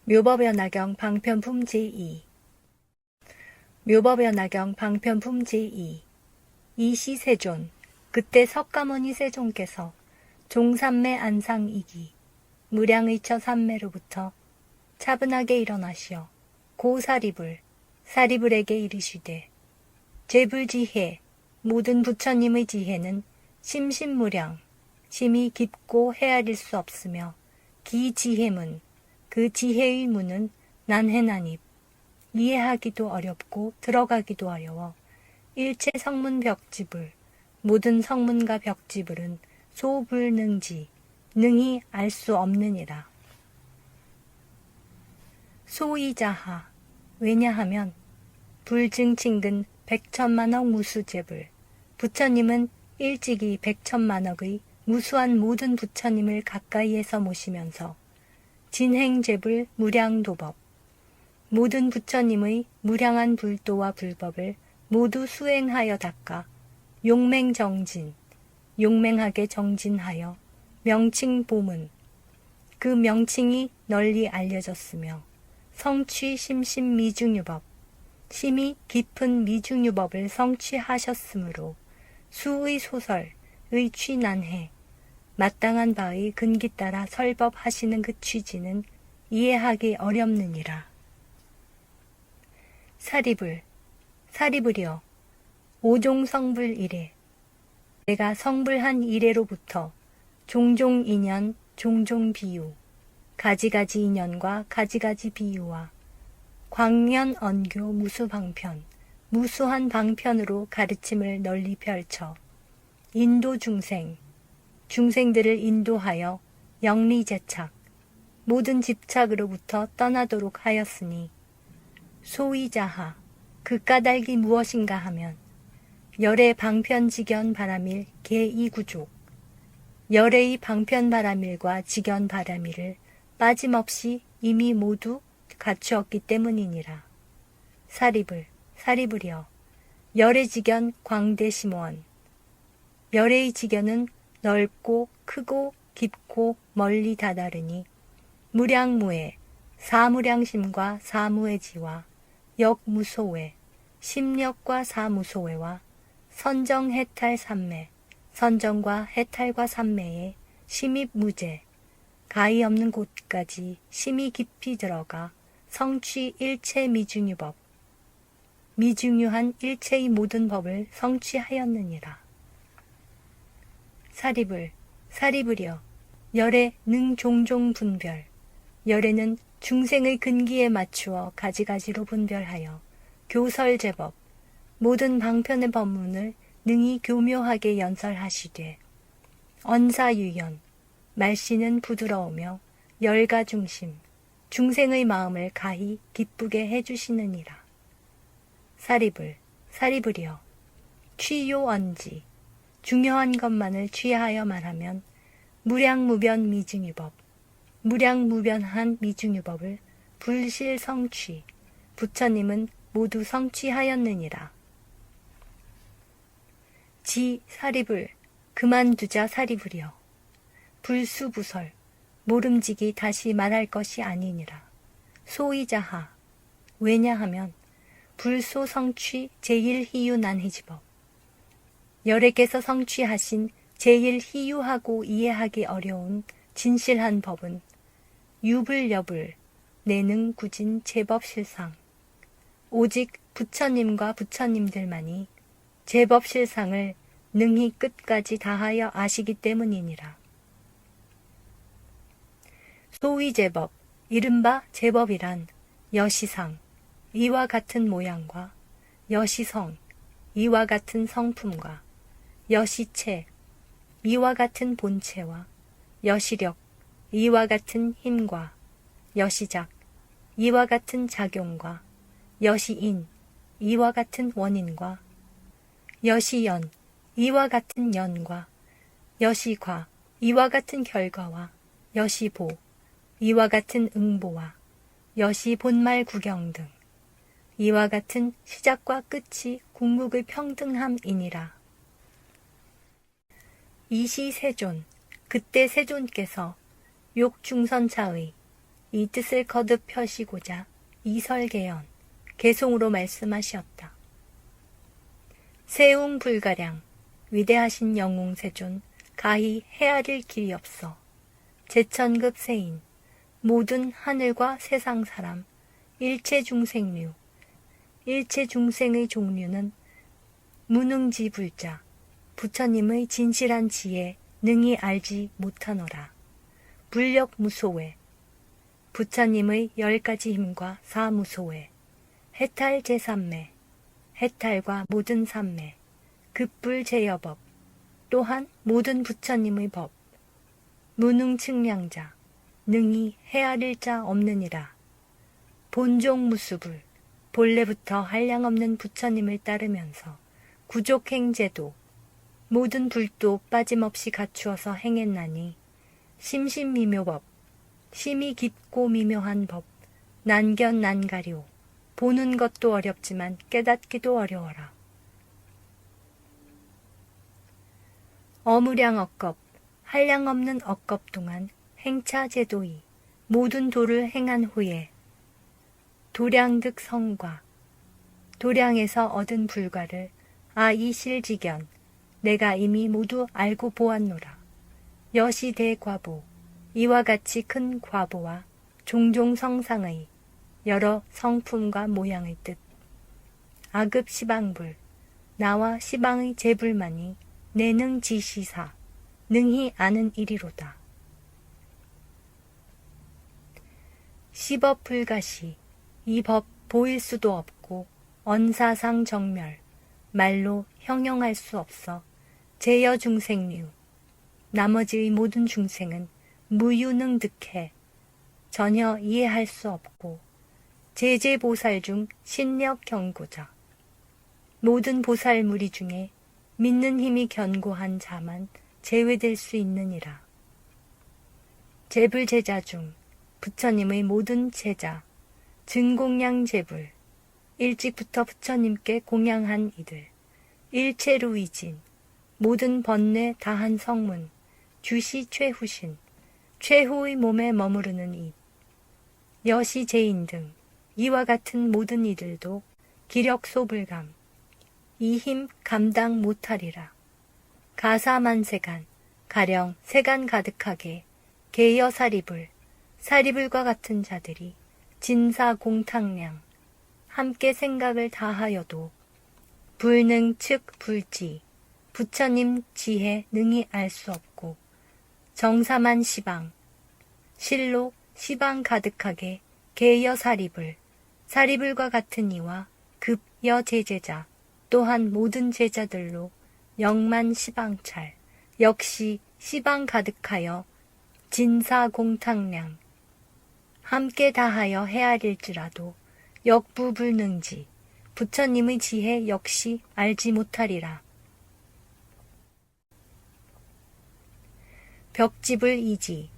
묘법연화경 방편품 제2 묘법연화경 방편품 제2 이시세존 그때 석가모니 세존께서 종삼매 안상이기 무량의처 삼매로부터 차분하게 일어나시어 사리불에게 이르시되 제불지혜 모든 부처님의 지혜는 심신무량 심이 깊고 헤아릴 수 없으며 기지혜문 그 지혜의 문은 난해난입 이해하기도 어렵고 들어가기도 어려워 일체 성문 벽지불 모든 성문과 벽지불은 소불능지 능히 알 수 없느니라. 소이자하 왜냐하면 불증친근 백천만억 무수제불 부처님은 일찍이 백천만억의 무수한 모든 부처님을 가까이에서 모시면서 진행제불 무량도법 모든 부처님의 무량한 불도와 불법을 모두 수행하여 닦아 용맹하게 정진하여 명칭보문 그 명칭이 널리 알려졌으며 성취 심심 미중유법 심이 깊은 미중유법을 성취하셨으므로 수의 소설의 취난해 마땅한 바의 근기 따라 설법하시는 그 취지는 이해하기 어렵느니라. 사리불이여 오종성불 이래 내가 성불한 이래로부터 종종 인연 종종 비유 가지가지 인연과 가지가지 비유와 광연 언교 무수방편 무수한 방편으로 가르침을 널리 펼쳐 인도 중생들을 인도하여 영리제착 모든 집착으로부터 떠나도록 하였으니 소이자하 그 까닭이 무엇인가 하면 열의 방편직연 바라밀 개이구족 열의 방편바라밀과 직연바라밀을 빠짐없이 이미 모두 갖추었기 때문이니라. 사리불이여 열의 직연 광대심원 열의 직연은 넓고 크고 깊고 멀리 다다르니 무량무에 사무량심과 사무의지와 역무소회 심력과 사무소회와 선정해탈 삼매 선정과 해탈과 삼매에 심입무제 가히 없는 곳까지 심이 깊이 들어가 성취 일체 미중유법 미중유한 일체의 모든 법을 성취하였느니라. 사리불이여 열의 능종종 분별 열에는 중생의 근기에 맞추어 가지가지로 분별하여 교설제법 모든 방편의 법문을 능히 교묘하게 연설하시되 언사유연 말씨는 부드러우며 열가중심 중생의 마음을 가히 기쁘게 해주시느니라. 사리불이여 취요언지 중요한 것만을 취하여 말하면 무량무변 미중유법 무량무변한 미중유법을 불실성취 부처님은 모두 성취하였느니라. 사리불 그만두자 사리불이여 불수부설 모름지기 다시 말할 것이 아니니라. 소이자하 왜냐하면 불소성취 제1희유난해지법 열애께서 성취하신 제1희유하고 이해하기 어려운 진실한 법은 유불여불 내능구진 제법실상 오직 부처님과 부처님들만이 제법실상을 능히 끝까지 다하여 아시기 때문이니라. 소위제법 이른바 제법이란 여시상 이와 같은 모양과 여시성 이와 같은 성품과 여시체 이와 같은 본체와 여시력 이와 같은 힘과 여시작 이와 같은 작용과 여시인 이와 같은 원인과 여시연 이와 같은 연과 여시과 이와 같은 결과와 여시보 이와 같은 응보와 여시본말 구경 등 이와 같은 시작과 끝이 궁극의 평등함이니라. 이시세존 그때 세존께서 욕중선차의 이 뜻을 거듭 펴시고자 이설개연, 개송으로 말씀하시었다. 세웅불가량, 위대하신 영웅세존, 가히 헤아릴 길이 없어. 제천급 세인, 모든 하늘과 세상 사람, 일체중생류, 일체중생의 종류는 무능지불자, 부처님의 진실한 지혜 능히 알지 못하노라. 불력무소외, 부처님의 10가지 힘과 사무소외, 해탈 제3매, 해탈과 모든 삼매, 급불제여법, 또한 모든 부처님의 법, 무능측량자, 능히 헤아릴 자 없느니라. 본종무수불, 본래부터 한량없는 부처님을 따르면서 구족행제도, 모든 불도 빠짐없이 갖추어서 행했나니 심심미묘법, 심이 깊고 미묘한 법, 난견난가료, 보는 것도 어렵지만 깨닫기도 어려워라. 어무량억겁, 한량없는 억겁 동안 행차제도이, 모든 도를 행한 후에 도량득 성과, 도량에서 얻은 불과를 아이실지견, 내가 이미 모두 알고 보았노라. 여시대과보, 이와 같이 큰 과보와 종종 성상의 여러 성품과 모양의 뜻. 아급 시방불, 나와 시방의 제불만이 내능 지시사, 능히 아는 일이로다. 시법 불가시, 이 법 보일 수도 없고 언사상 정멸, 말로 형용할 수 없어 제여 중생류, 나머지의 모든 중생은 무유능득해 전혀 이해할 수 없고 제제보살 중 신력 견고자, 모든 보살 무리 중에 믿는 힘이 견고한 자만 제외될 수 있느니라. 제불제자 중 부처님의 모든 제자, 증공양 제불, 일찍부터 부처님께 공양한 이들, 일체루이진, 모든 번뇌 다한 성문, 주시 최후신, 최후의 몸에 머무르는 이, 여시제인 등 이와 같은 모든 이들도 기력소불감, 이 힘 감당 못하리라. 가사만세간, 가령 세간 가득하게 개여사리불, 사리불과 같은 자들이 진사공탕량, 함께 생각을 다하여도 불능 즉 불지, 부처님 지혜 능히 알 수 없고 정사만 시방, 실로 시방 가득하게 개여사리불, 사리불과 같은 이와 급여 제제자, 또한 모든 제자들로 영만 시방찰, 역시 시방 가득하여 진사공탕량, 함께 다하여 헤아릴지라도 역부불능지, 부처님의 지혜 역시 알지 못하리라. 벽지불 이지,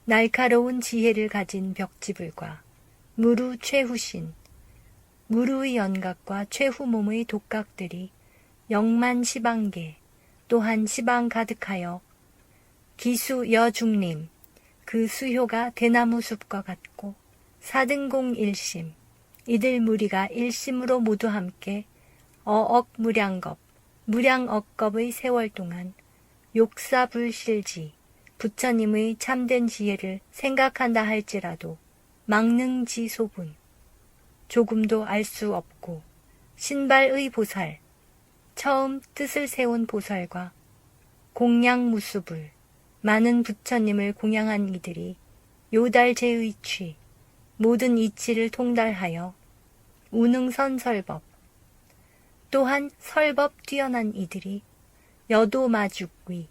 날카로운 지혜를 가진 벽지불과 무루 최후신, 무루의 연각과 최후 몸의 독각들이 영만 시방계, 또한 시방 가득하여 기수 여중림, 그 수효가 대나무 숲과 같고 사등공 일심, 이들 무리가 일심으로 모두 함께 어억 무량겁, 무량억겁의 세월 동안 욕사불실지, 부처님의 참된 지혜를 생각한다 할지라도 망능지소분, 조금도 알 수 없고 신발의 보살, 처음 뜻을 세운 보살과 공양무수불, 많은 부처님을 공양한 이들이 요달제의 취, 모든 이치를 통달하여 우능선설법, 또한 설법 뛰어난 이들이 여도마죽위,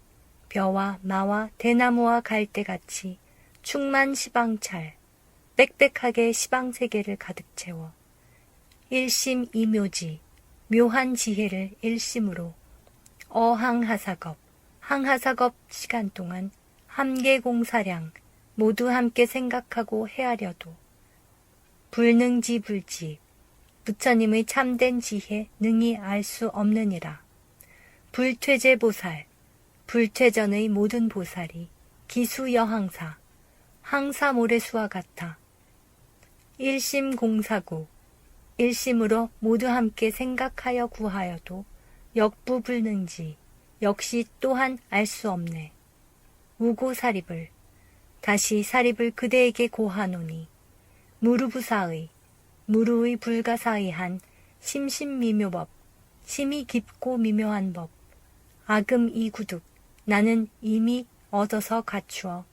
벼와 마와 대나무와 갈대같이 충만 시방찰, 빽빽하게 시방세계를 가득 채워 일심이묘지, 묘한 지혜를 일심으로 어항하사겁, 항하사겁 시간 동안 함계공사량 모두 함께 생각하고 헤아려도 불능지불지, 부처님의 참된 지혜 능히 알 수 없느니라. 불퇴제보살, 불퇴전의 모든 보살이 기수여항사, 항사 모래수와 같아. 일심공사구. 일심으로 모두 함께 생각하여 구하여도 역부불능지. 역시 또한 알 수 없네. 우고사립을. 다시 사립을 그대에게 고하노니. 무르부사의. 무르의 불가사의한 심심미묘법. 심이 깊고 미묘한 법. 아금 이구득. 나는 이미 얻어서 갖추어.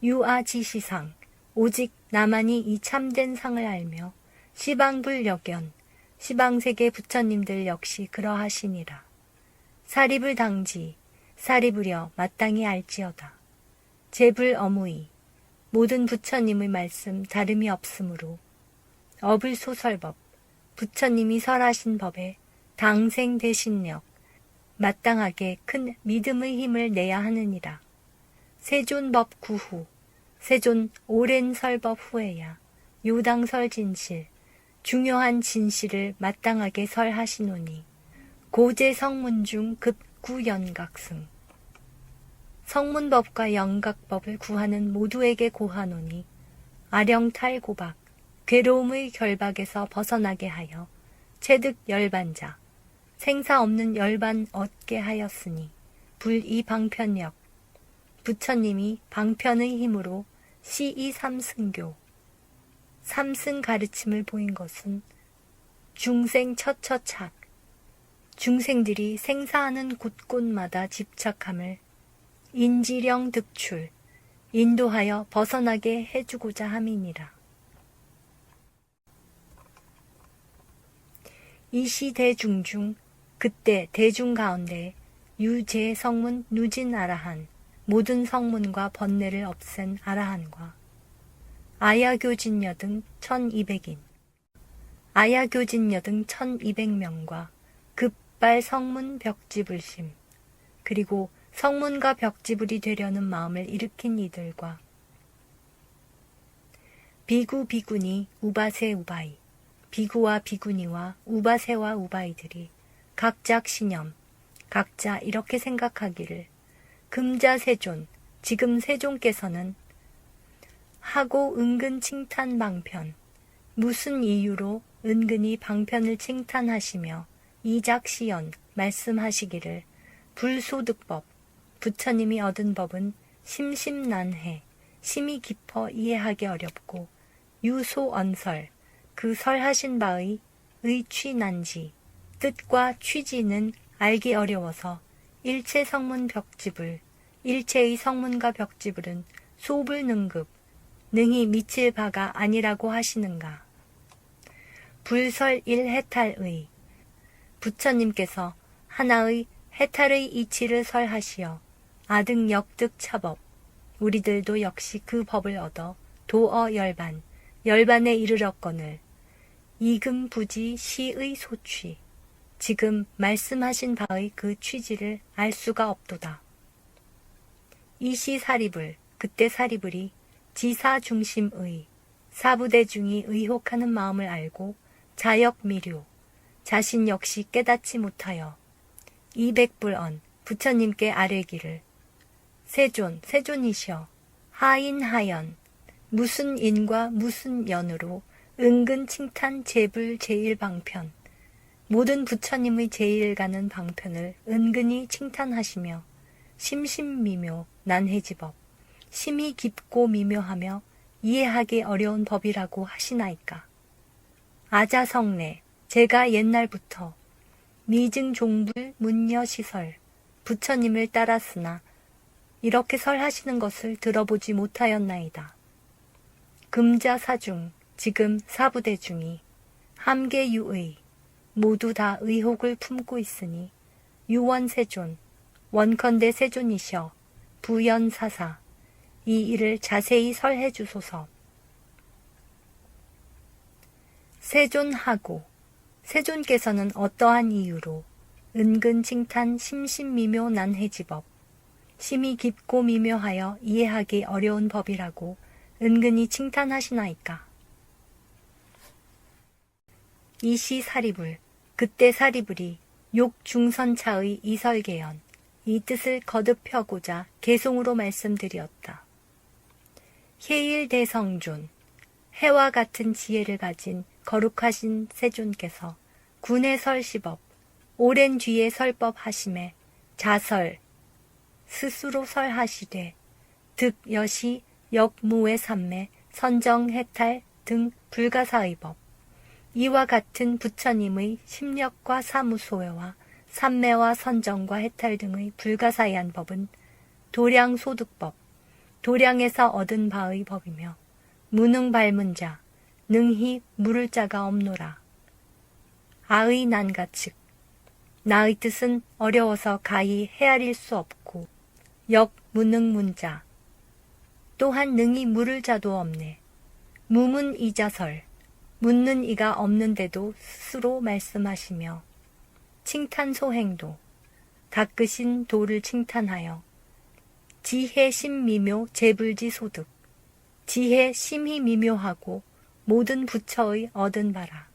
유아지시상. 오직 나만이 이 참된 상을 알며 시방불역연. 시방세계 부처님들 역시 그러하시니라. 사립을 당지. 사립으려 마땅히 알지어다. 제불어무이. 모든 부처님의 말씀 다름이 없으므로 어불소설법. 부처님이 설하신 법에 당생대신력. 마땅하게 큰 믿음의 힘을 내야 하느니라. 세존법 구후. 세존 오랜 설법 후에야 요당설 진실. 중요한 진실을 마땅하게 설하시노니 고제 성문 중 급구연각승. 성문법과 연각법을 구하는 모두에게 고하노니 아령탈 고박, 괴로움의 결박에서 벗어나게 하여 체득 열반자, 생사 없는 열반 얻게 하였으니 불이 방편력. 부처님이 방편의 힘으로 시이 삼승교, 삼승 가르침을 보인 것은 중생 처처착, 중생들이 생사하는 곳곳마다 집착함을 인지령 득출, 인도하여 벗어나게 해주고자 함이니라. 이시 대중 중 그때 대중 가운데 유제 성문 누진 아라한, 모든 성문과 번뇌를 없앤 아라한과 아야교진녀 등 1200인, 아야교진녀 등 1200명과 급발 성문 벽지불심, 그리고 성문과 벽지불이 되려는 마음을 일으킨 이들과 비구 비구니 우바세 우바이, 비구와 비구니와 우바세와 우바이들이 각작 신념, 각자 이렇게 생각하기를 금자 세존, 지금 세존께서는 하고 은근 칭탄 방편, 무슨 이유로 은근히 방편을 칭탄하시며 이작시연 말씀하시기를 불소득법, 부처님이 얻은 법은 심심난해, 심이 깊어 이해하기 어렵고 유소언설, 그 설하신 바의 의취난지, 뜻과 취지는 알기 어려워서 일체 성문 벽지불, 일체의 성문과 벽지불은 소불능급, 능히 미칠 바가 아니라고 하시는가. 불설 일해탈의, 부처님께서 하나의 해탈의 이치를 설하시어 아등 역득 차법, 우리들도 역시 그 법을 얻어 도어 열반, 열반에 이르렀거늘 이금 부지 시의 소취, 지금 말씀하신 바의 그 취지를 알 수가 없도다. 이시 사립을, 그때 사립을이 지사 중심의, 사부대중이 의혹하는 마음을 알고 자역 미료, 자신 역시 깨닫지 못하여 200불언 부처님께 아뢰기를 세존, 세존이시여, 하인하연, 무슨 인과 무슨 연으로 은근 칭탄 제불 제일방편, 모든 부처님의 제일가는 방편을 은근히 칭탄하시며 심심미묘 난해지법, 심이 깊고 미묘하며 이해하기 어려운 법이라고 하시나이까. 아자성례, 제가 옛날부터 미증종불 문여시설, 부처님을 따랐으나 이렇게 설하시는 것을 들어보지 못하였나이다. 금자사중, 지금 사부대중이 함계유의, 모두 다 의혹을 품고 있으니 유원세존, 원컨대 세존이셔, 부연사사, 이 일을 자세히 설해 주소서. 세존하고, 세존께서는 어떠한 이유로 은근 칭탄 심심미묘 난해지법, 심이 깊고 미묘하여 이해하기 어려운 법이라고 은근히 칭탄하시나이까. 이시 사리불, 그때 사리불이 욕중선차의 이설계연, 이 뜻을 거듭 펴고자 개송으로 말씀드렸다. 해일대성존, 해와 같은 지혜를 가진 거룩하신 세존께서 군의 설시법, 오랜 뒤에 설법 하심에 자설, 스스로 설하시되 득 여시 역무의 삼매 선정 해탈 등 불가사의 법, 이와 같은 부처님의 심력과 사무소회와 삼매와 선정과 해탈 등의 불가사의한 법은 도량소득법, 도량에서 얻은 바의 법이며 무능발문자, 능히 물을 자가 없노라. 아의 난가측, 나의 뜻은 어려워서 가히 헤아릴 수 없고 역무능문자, 또한 능히 물을 자도 없네. 무문이자설, 묻는 이가 없는데도 스스로 말씀하시며 칭탄소행도, 닦으신 도를 칭탄하여 지혜 심미묘 재불지소득, 지혜 심히 미묘하고 모든 부처의 얻은 바라.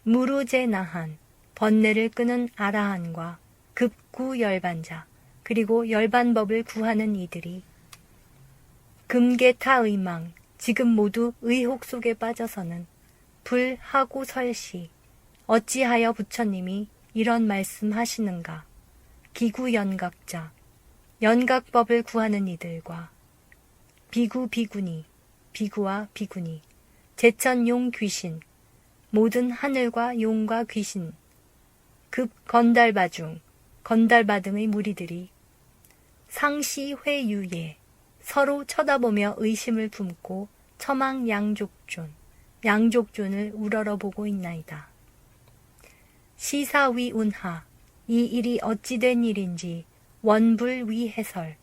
무루제나한, 번뇌를 끄는 아라한과 급구 열반자, 그리고 열반법을 구하는 이들이 금계타의망, 지금 모두 의혹 속에 빠져서는 불하고 설시, 어찌하여 부처님이 이런 말씀하시는가. 기구연각자, 연각법을 구하는 이들과 비구 비구니, 비구와 비구니, 제천용 귀신, 모든 하늘과 용과 귀신, 급 건달바 중, 건달바 등의 무리들이 상시회유예, 서로 쳐다보며 의심을 품고 처망 양족존, 양족존을 우러러보고 있나이다. 시사위운하, 이 일이 어찌된 일인지 원불위해설,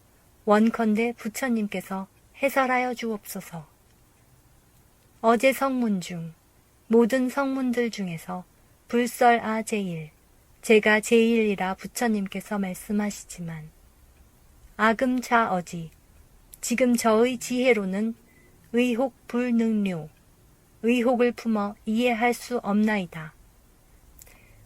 원컨대 부처님께서 해설하여 주옵소서. 어제 성문 중, 모든 성문들 중에서 불설아 제일, 제가 제일이라 부처님께서 말씀하시지만 아금차 어지, 지금 저의 지혜로는 의혹 불능료, 의혹을 품어 이해할 수 없나이다.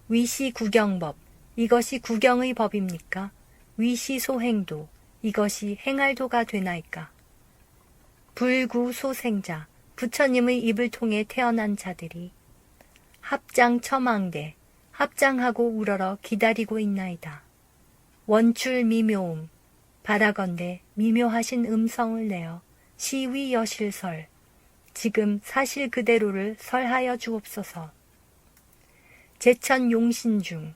위시 구경법, 이것이 구경의 법입니까? 위시 소행도, 이것이 행할도가 되나이까? 불구소생자, 부처님의 입을 통해 태어난 자들이 합장 처망대, 합장하고 우러러 기다리고 있나이다. 원출 미묘음, 바라건대 미묘하신 음성을 내어 시위 여실설, 지금 사실 그대로를 설하여 주옵소서. 제천 용신 중,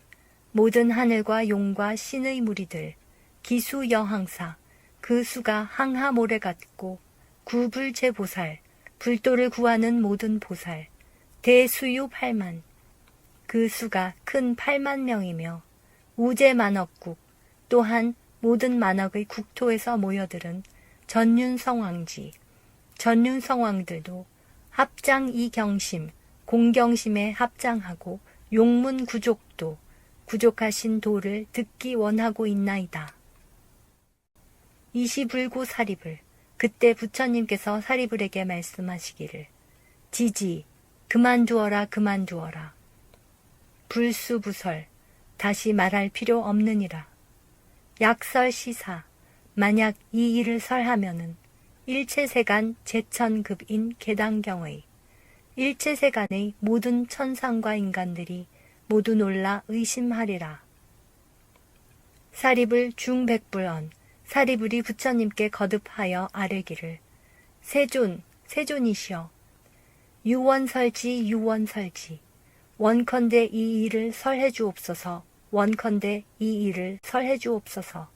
모든 하늘과 용과 신의 무리들, 기수 여항사, 그 수가 항하 모래 같고, 구불제보살, 불도를 구하는 모든 보살, 대수유 8만, 그 수가 큰 8만 명이며, 우제만억국, 또한 모든 만억의 국토에서 모여들은 전윤성왕지, 전윤성왕들도 합장 이경심, 공경심에 합장하고 용문 구족도, 구족하신 도를 듣기 원하고 있나이다. 이시불구 사리불, 그때 부처님께서 사리불에게 말씀하시기를 지지, 그만두어라 그만두어라. 불수부설, 다시 말할 필요 없느니라. 약설시사, 만약 이 일을 설하면은 일체세간 제천급인 계당경의, 일체세간의 모든 천상과 인간들이 모두 놀라 의심하리라. 사리불 중백불언, 사리불이 부처님께 거듭하여 아뢰기를 세존, 세존이시여, 유원설지 유원설지, 원컨대 이 일을 설해 주옵소서, 원컨대 이 일을 설해 주옵소서.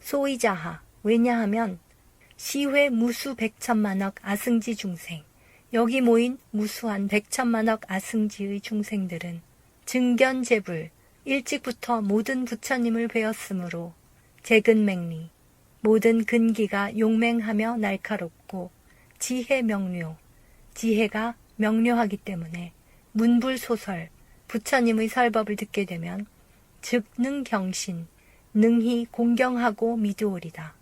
소이자하, 왜냐하면 시회 무수 백천만억 아승지 중생, 여기 모인 무수한 백천만억 아승지의 중생들은 증견제불, 일찍부터 모든 부처님을 배웠으므로 재근맹리, 모든 근기가 용맹하며 날카롭고 지혜 명료, 지혜가 명료하기 때문에 문불소설, 부처님의 설법을 듣게 되면 즉 능경신, 능히 공경하고 미두오리다.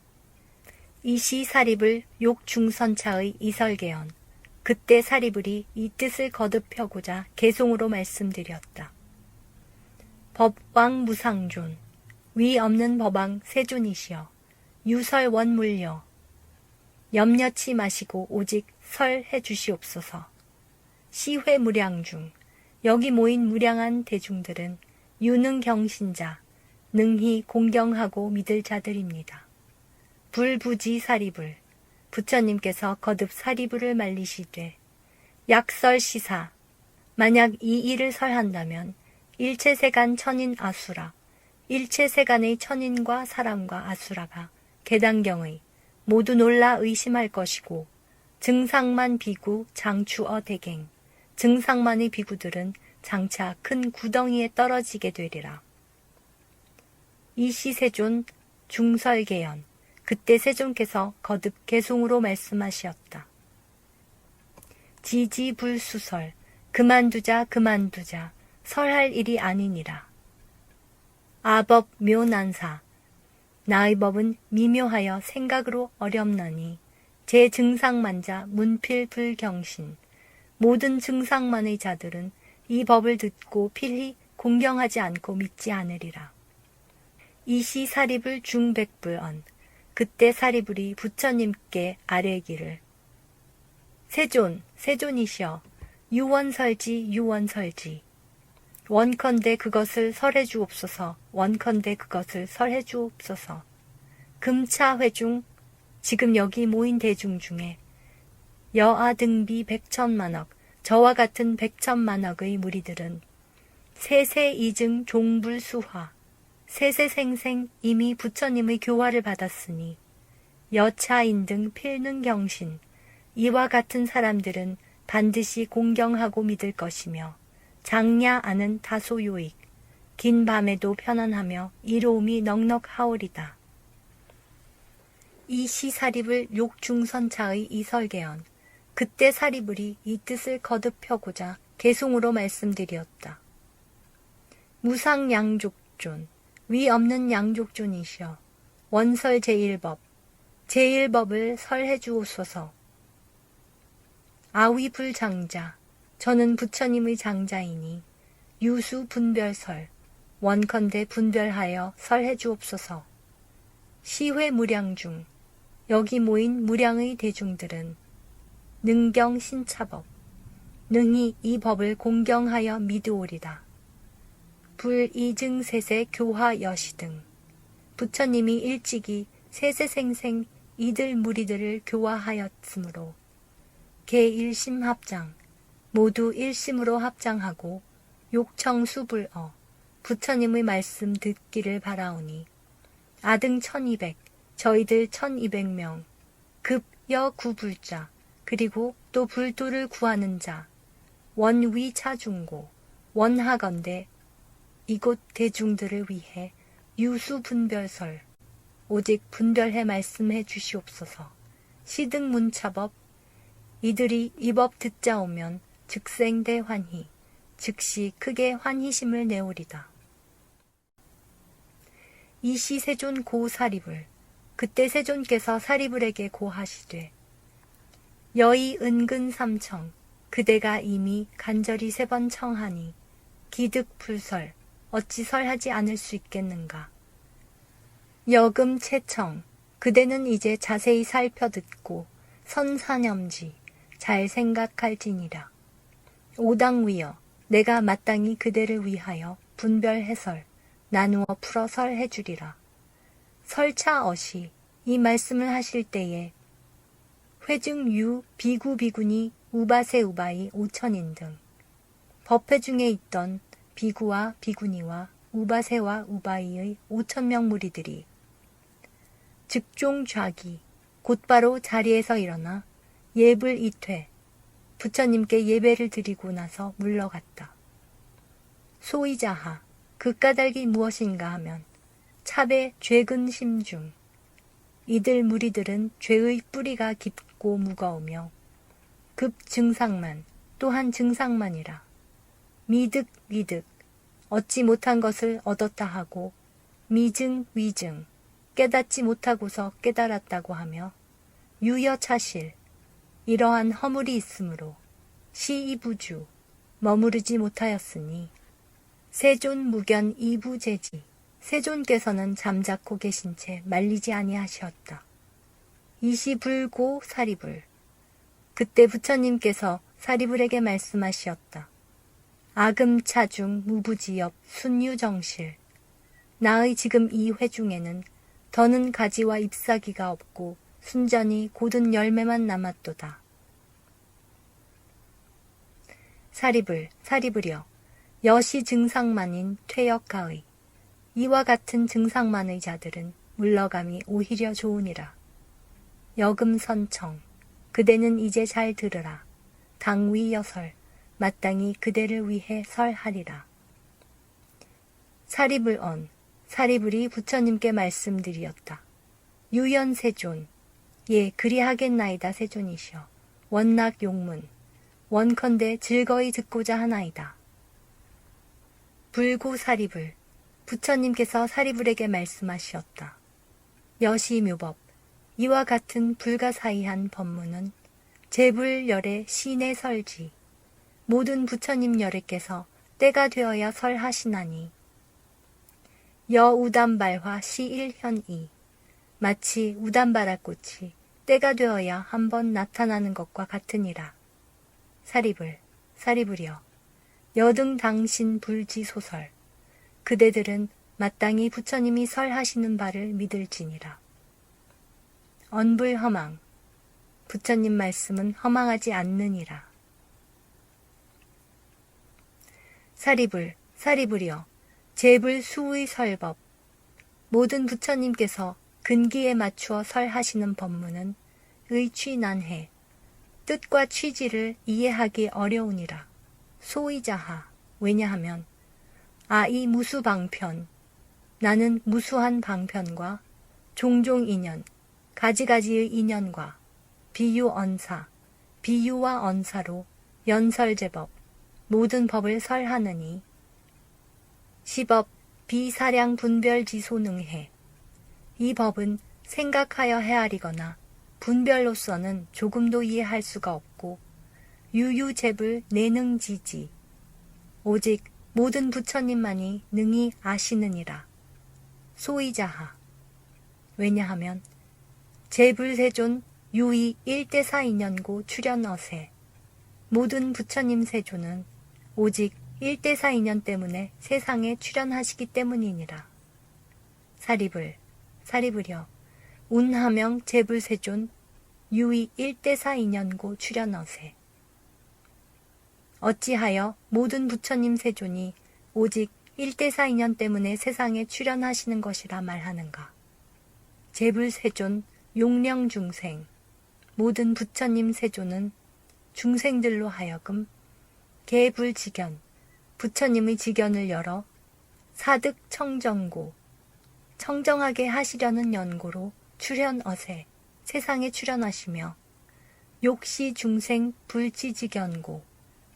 이시 사리불 욕중선차의 이설개언, 그때 사리불이 이 뜻을 거듭하고자 개송으로 말씀드렸다. 법왕 무상존, 위 없는 법왕 세존이시여, 유설원물려, 염려치 마시고 오직 설해 주시옵소서. 시회무량 중 여기 모인 무량한 대중들은 유능경신자, 능히 공경하고 믿을 자들입니다. 불부지사리불, 부처님께서 거듭 사리불을 말리시되 약설시사, 만약 이 일을 설한다면 일체세간 천인 아수라, 일체세간의 천인과 사람과 아수라가 개당경의 모두 놀라 의심할 것이고 증상만 비구 장추어 대갱, 증상만의 비구들은 장차 큰 구덩이에 떨어지게 되리라. 이시세존 중설개연, 그때 세존께서 거듭 개송으로 말씀하시었다. 지지불수설, 그만두자 그만두자, 설할 일이 아니니라. 아법 묘난사, 나의 법은 미묘하여 생각으로 어렵나니 제 증상만자 문필불경신, 모든 증상만의 자들은 이 법을 듣고 필히 공경하지 않고 믿지 않으리라. 이시 사리불 중백불언, 그때 사리불이 부처님께 아뢰기를 세존이시여, 유원설지, 원컨대 그것을 설해 주옵소서, 원컨대 그것을 설해 주옵소서. 금차회중, 지금 여기 모인 대중 중에 여아등비 100천만억, 저와 같은 100천만억의 무리들은 세세이증 종불수화, 세세생생 이미 부처님의 교화를 받았으니 여차인 등 필능경신, 이와 같은 사람들은 반드시 공경하고 믿을 것이며 장냐 아는 다소요익, 긴 밤에도 편안하며 이로움이 넉넉하오리다. 이 시사립을 욕중선차의 이설개연, 그때 사리불이 이 뜻을 거듭 펴고자 개송으로 말씀드렸다. 무상양족존, 위 없는 양족존이시여, 원설 제1법, 제1법을 설해 주옵소서. 아위불장자, 저는 부처님의 장자이니 유수 분별설, 원컨대 분별하여 설해 주옵소서. 시회무량 중, 여기 모인 무량의 대중들은 능경신차법, 능히 이 법을 공경하여 믿으오리다. 불이증세세 교화여시 등, 부처님이 일찍이 세세생생 이들 무리들을 교화하였으므로 개일심합장, 모두 일심으로 합장하고 욕청수불어, 부처님의 말씀 듣기를 바라오니 아등 1200, 저희들 1200명, 급여구불자, 그리고 또 불도를 구하는 자, 원위차중고, 원하건대 이곳 대중들을 위해 유수분별설, 오직 분별해 말씀해 주시옵소서. 시등문차법, 이들이 이 법 듣자오면 즉생대환희, 즉시 크게 환희심을 내오리다. 이시 세존 고사리불, 그때 세존께서 사리불에게 고하시되 여의 은근 삼청, 그대가 이미 간절히 3번 청하니 기득불설, 어찌 설하지 않을 수 있겠는가. 여금 채청, 그대는 이제 자세히 살펴듣고 선사념지, 잘 생각할지니라. 오당위여, 내가 마땅히 그대를 위하여 분별해설, 나누어 풀어 설해주리라. 설차어시, 이 말씀을 하실 때에 회증유 비구비구니 우바세 우바이 5천인 등 법회 중에 있던 비구와 비구니와 우바세와 우바이의 5천명 무리들이 즉종좌기, 곧바로 자리에서 일어나 예불이퇴, 부처님께 예배를 드리고 나서 물러갔다. 소이자하, 그 까닭이 무엇인가 하면 차배 죄근심중, 이들 무리들은 죄의 뿌리가 깊고 무거우며 급증상만, 또한 증상만이라. 미득, 얻지 못한 것을 얻었다 하고 미증, 위증, 깨닫지 못하고서 깨달았다고 하며 유여차실, 이러한 허물이 있으므로 시이부주, 머무르지 못하였으니 세존 무견 이부제지, 세존께서는 잠자코 계신 채 말리지 아니하셨다. 이시불고 사리불. 그때 부처님께서 사리불에게 말씀하시었다. 아금차중 무부지엽 순유정실. 나의 지금 이 회중에는 더는 가지와 잎사귀가 없고 순전히 고든 열매만 남았도다. 사리불이여. 여시 증상만인 퇴역가의. 이와 같은 증상만의 자들은 물러감이 오히려 좋으니라. 여금선청. 그대는 이제 잘 들으라. 당위여설. 마땅히 그대를 위해 설하리라. 사리불이 부처님께 말씀드리었다. 유연세존. 예, 그리하겠나이다 세존이시여. 원낙용문. 원컨대 즐거이 듣고자 하나이다. 불구사리불. 부처님께서 사리불에게 말씀하시었다. 여시묘법. 이와 같은 불가사의한 법문은 제불열의 신의 설지. 모든 부처님 열애께서 때가 되어야 설하시나니. 여우담발화 시일현이. 마치 우담바라꽃이 때가 되어야 한번 나타나는 것과 같으니라. 사리불이여. 여등 당신 불지소설. 그대들은 마땅히 부처님이 설하시는 바를 믿을지니라. 언불허망. 부처님 말씀은 허망하지 않느니라. 사리불이여. 제불수의 설법. 모든 부처님께서 근기에 맞추어 설하시는 법문은 의취난해. 뜻과 취지를 이해하기 어려우니라. 소이자하. 왜냐하면 이 무수방편. 나는 무수한 방편과 종종 인연, 가지가지의 인연과 비유언사, 비유와 언사로 연설제법, 모든 법을 설하느니 시법 비사량 분별지소능해. 이 법은 생각하여 헤아리거나 분별로서는 조금도 이해할 수가 없고 유유제불 내능지지. 오직 모든 부처님만이 능히 아시느니라. 소이자하. 왜냐하면 제불세존 유이 1대4 인연고 출현어세. 모든 부처님 세존은 오직 1대4 인연 때문에 세상에 출현하시기 때문이니라. 사리불이여. 운하명 제불세존 유이 1대4 인연고 출현어세. 어찌하여 모든 부처님 세존이 오직 1대4 인연 때문에 세상에 출현하시는 것이라 말하는가. 제불세존 용령중생. 모든 부처님 세존은 중생들로 하여금 개불지견, 부처님의 지견을 열어 사득청정고, 청정하게 하시려는 연고로 출현어세, 세상에 출현하시며 욕시중생 불지지견고,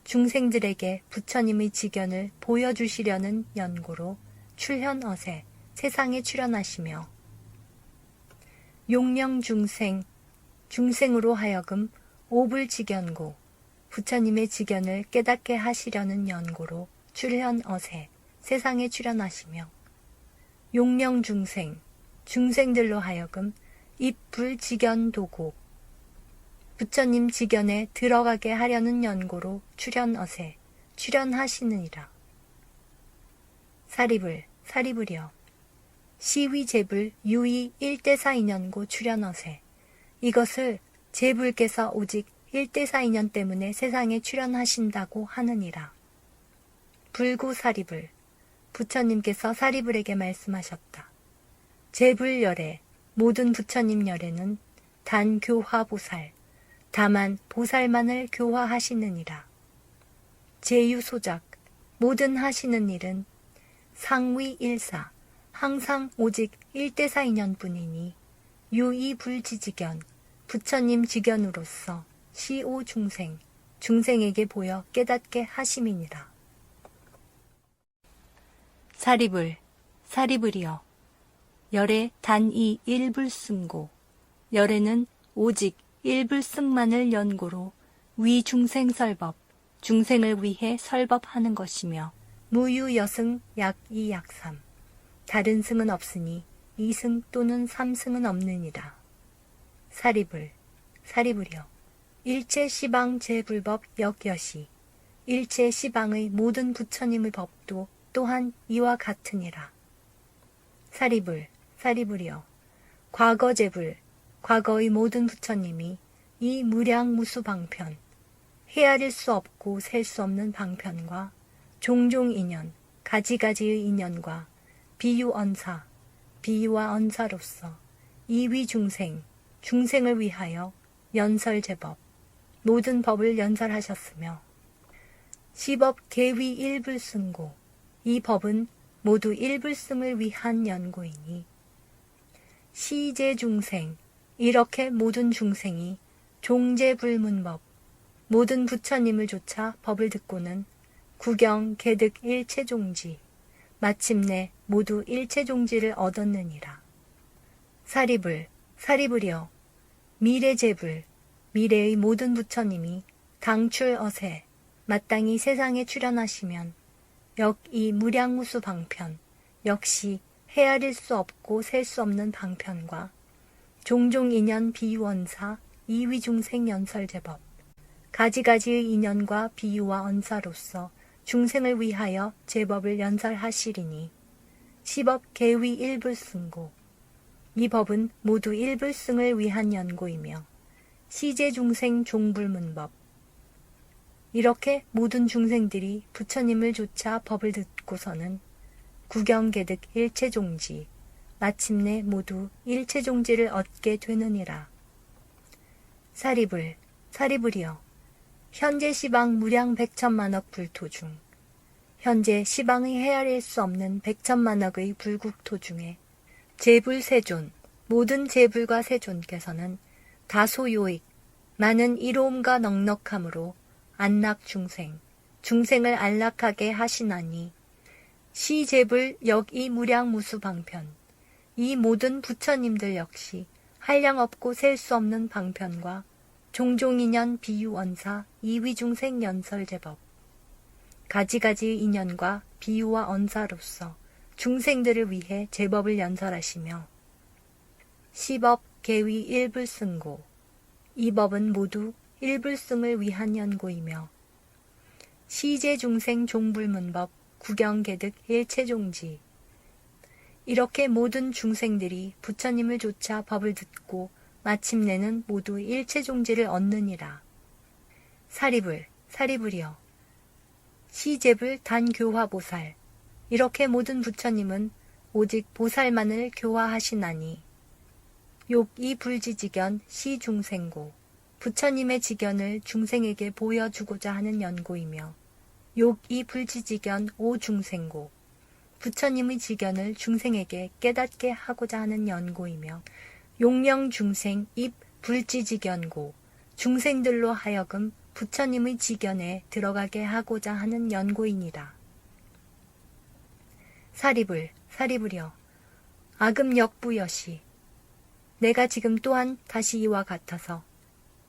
중생들에게 부처님의 지견을 보여주시려는 연고로 출현어세, 세상에 출현하시며 용령중생, 중생으로 하여금 오불지견고, 부처님의 지견을 깨닫게 하시려는 연고로 출현어세, 세상에 출현하시며 용령중생, 중생들로 하여금 입불지견도고, 부처님 지견에 들어가게 하려는 연고로 출현어세, 출현하시느니라. 사리불이여. 시위제불 유이 1대4 인연고 출현어세. 이것을 제불께서 오직 1대4 인연 때문에 세상에 출현하신다고 하느니라. 불구사리불. 부처님께서 사리불에게 말씀하셨다. 제불열애, 모든 부처님 열애는 단 교화보살, 다만 보살만을 교화하시느니라. 제유소작, 모든 하시는 일은 상위일사, 항상 오직 1대4 인연뿐이니 유이불지지견, 부처님 지견으로서 시오중생, 중생에게 보여 깨닫게 하심이니라. 사리불이여. 열애 단이 일불승고. 열애는 오직 일불승만을 연고로 위중생설법, 중생을 위해 설법하는 것이며 무유여승 약이약삼. 다른 승은 없으니 이승 또는 삼승은 없느니라. 사리불이여. 일체 시방 제불법 역여시. 일체 시방의 모든 부처님의 법도 또한 이와 같으니라. 사리불이여. 과거제불, 과거의 모든 부처님이 이 무량무수 방편, 헤아릴 수 없고 셀 수 없는 방편과 종종 인연, 가지가지의 인연과 비유언사, 비유와 언사로서 이위 중생을 위하여 연설제법, 모든 법을 연설하셨으며 시법 계위 일불승고, 이 법은 모두 일불승을 위한 연고이니 시제 중생, 이렇게 모든 중생이 종제불문법, 모든 부처님을 조차 법을 듣고는 구경, 개득, 일체종지, 마침내 모두 일체종지를 얻었느니라. 사리불이여. 미래제불, 미래의 모든 부처님이 당출어세, 마땅히 세상에 출현하시면 이 무량무수 방편, 역시 헤아릴 수 없고 셀 수 없는 방편과 종종 인연 비유언사, 이위중생 연설제법, 가지가지의 인연과 비유와 언사로서 중생을 위하여 제법을 연설하시리니 시법 계위 일불승고, 이 법은 모두 일불승을 위한 연고이며 시제중생 종불문법, 이렇게 모든 중생들이 부처님을 조차 법을 듣고서는 구경개득 일체종지, 마침내 모두 일체종지를 얻게 되느니라. 사리불이여. 현재 시방 무량 백천만억 불토 중, 현재 시방의 헤아릴 수 없는 백천만억의 불국토 중에 제불세존, 모든 제불과 세존께서는 다소요익, 많은 이로움과 넉넉함으로 안락 중생을 안락하게 하시나니 시제불 역이 무량무수 방편, 이 모든 부처님들 역시 한량없고 셀 수 없는 방편과 종종인연 비유언사 이위중생 연설제법, 가지가지의 인연과 비유와 언사로서 중생들을 위해 제법을 연설하시며 시법 계위 일불승고, 이 법은 모두 일불승을 위한 연고이며 시제중생 종불문법 구경개득 일체종지, 이렇게 모든 중생들이 부처님을 조차 법을 듣고 마침내는 모두 일체종지를 얻느니라. 사리불이여. 시제불 단교화보살, 이렇게 모든 부처님은 오직 보살만을 교화하시나니 욕이 불지지견 시중생고, 부처님의 지견을 중생에게 보여주고자 하는 연고이며 욕이 불지지견 오중생고, 부처님의 지견을 중생에게 깨닫게 하고자 하는 연고이며 용명중생 입 불지지견고, 중생들로 하여금 부처님의 지견에 들어가게 하고자 하는 연고이니라. 사리불이여. 아금역부여시, 내가 지금 또한 다시 이와 같아서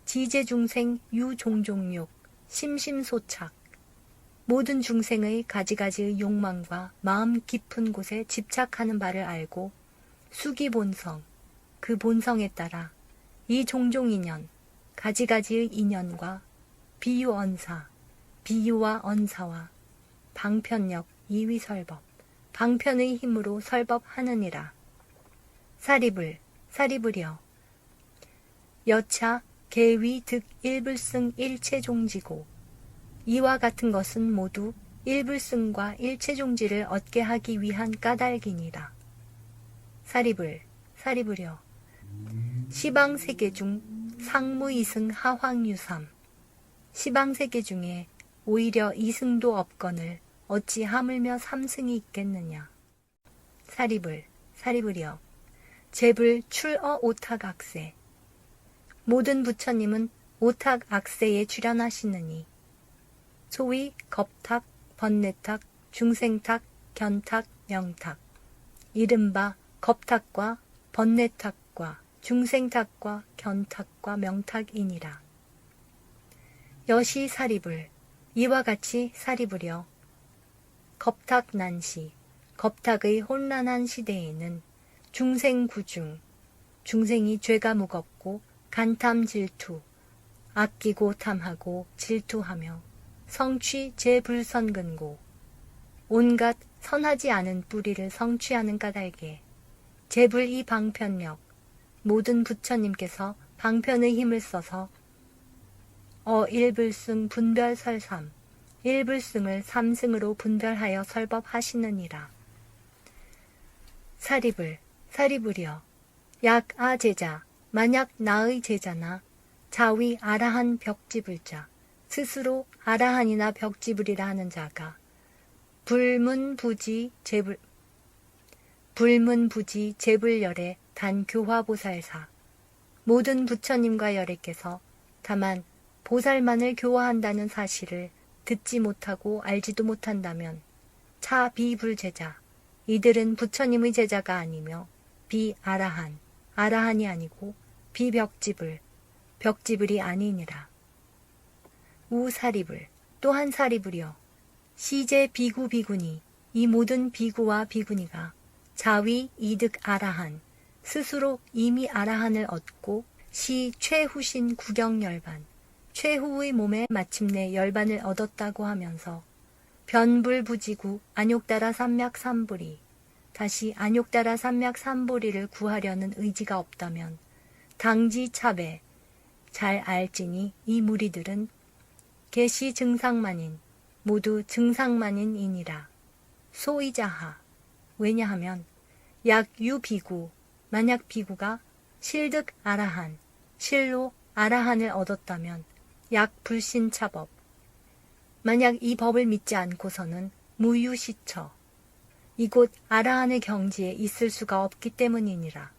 지제중생 유종종욕 심심소착, 모든 중생의 가지가지의 욕망과 마음 깊은 곳에 집착하는 바를 알고 수기본성, 그 본성에 따라 이 종종인연, 가지가지의 인연과 비유언사, 비유와 언사와 방편력 이위설법, 방편의 힘으로 설법하느니라. 사리불이여. 여차 계위 득 일불승 일체종지고, 이와 같은 것은 모두 일불승과 일체종지를 얻게 하기 위한 까닭이니라. 사리불이여. 시방세계 중 상무이승 하황유삼, 시방세계 중에 오히려 이승도 없거늘 어찌 하물며 삼승이 있겠느냐. 사리불이여. 제불 출어 오탁악세, 모든 부처님은 오탁악세에 출현하시느니 소위 겁탁, 번뇌탁, 중생탁, 견탁, 명탁, 이른바 겁탁과 번뇌탁과 중생탁과 견탁과 명탁이니라. 여시 사리불, 이와 같이 사리불이여. 겁탁난시, 겁탁의 혼란한 시대에는 중생구중, 중생이 죄가 무겁고 간탐 질투, 아끼고 탐하고 질투하며 성취 재불선근고, 온갖 선하지 않은 뿌리를 성취하는 까닭에 재불이 방편력, 모든 부처님께서 방편의 힘을 써서 일불승 분별설삼, 일불승을 삼승으로 분별하여 설법하시느니라. 사리불이여, 약아 제자, 만약 나의 제자나 자위 아라한 벽지불자, 스스로 아라한이나 벽지불이라 하는 자가 불문부지 재불열의 단 교화보살사, 모든 부처님과 열애께서 다만 보살만을 교화한다는 사실을 듣지 못하고 알지도 못한다면 차 비불제자, 이들은 부처님의 제자가 아니며 아라한이 아니고 벽지불이 아니니라. 우사리불, 또한 사리불이여, 시제 비구니, 이 모든 비구와 비구니가 자위 이득 아라한, 스스로 이미 아라한을 얻고 시 최후신 구경열반, 최후의 몸에 마침내 열반을 얻었다고 하면서 변불부지구 안욕따라 삼맥삼불이, 다시 안욕따라 삼맥삼불이를 구하려는 의지가 없다면 당지차배 잘 알지니 이 무리들은 개시 증상만인, 모두 증상만인이니라. 소이자하, 왜냐하면 약유비구, 만약 비구가 실득 아라한, 실로 아라한을 얻었다면 약불신차법, 만약 이 법을 믿지 않고서는 무유시처, 이곳 아라한의 경지에 있을 수가 없기 때문이니라.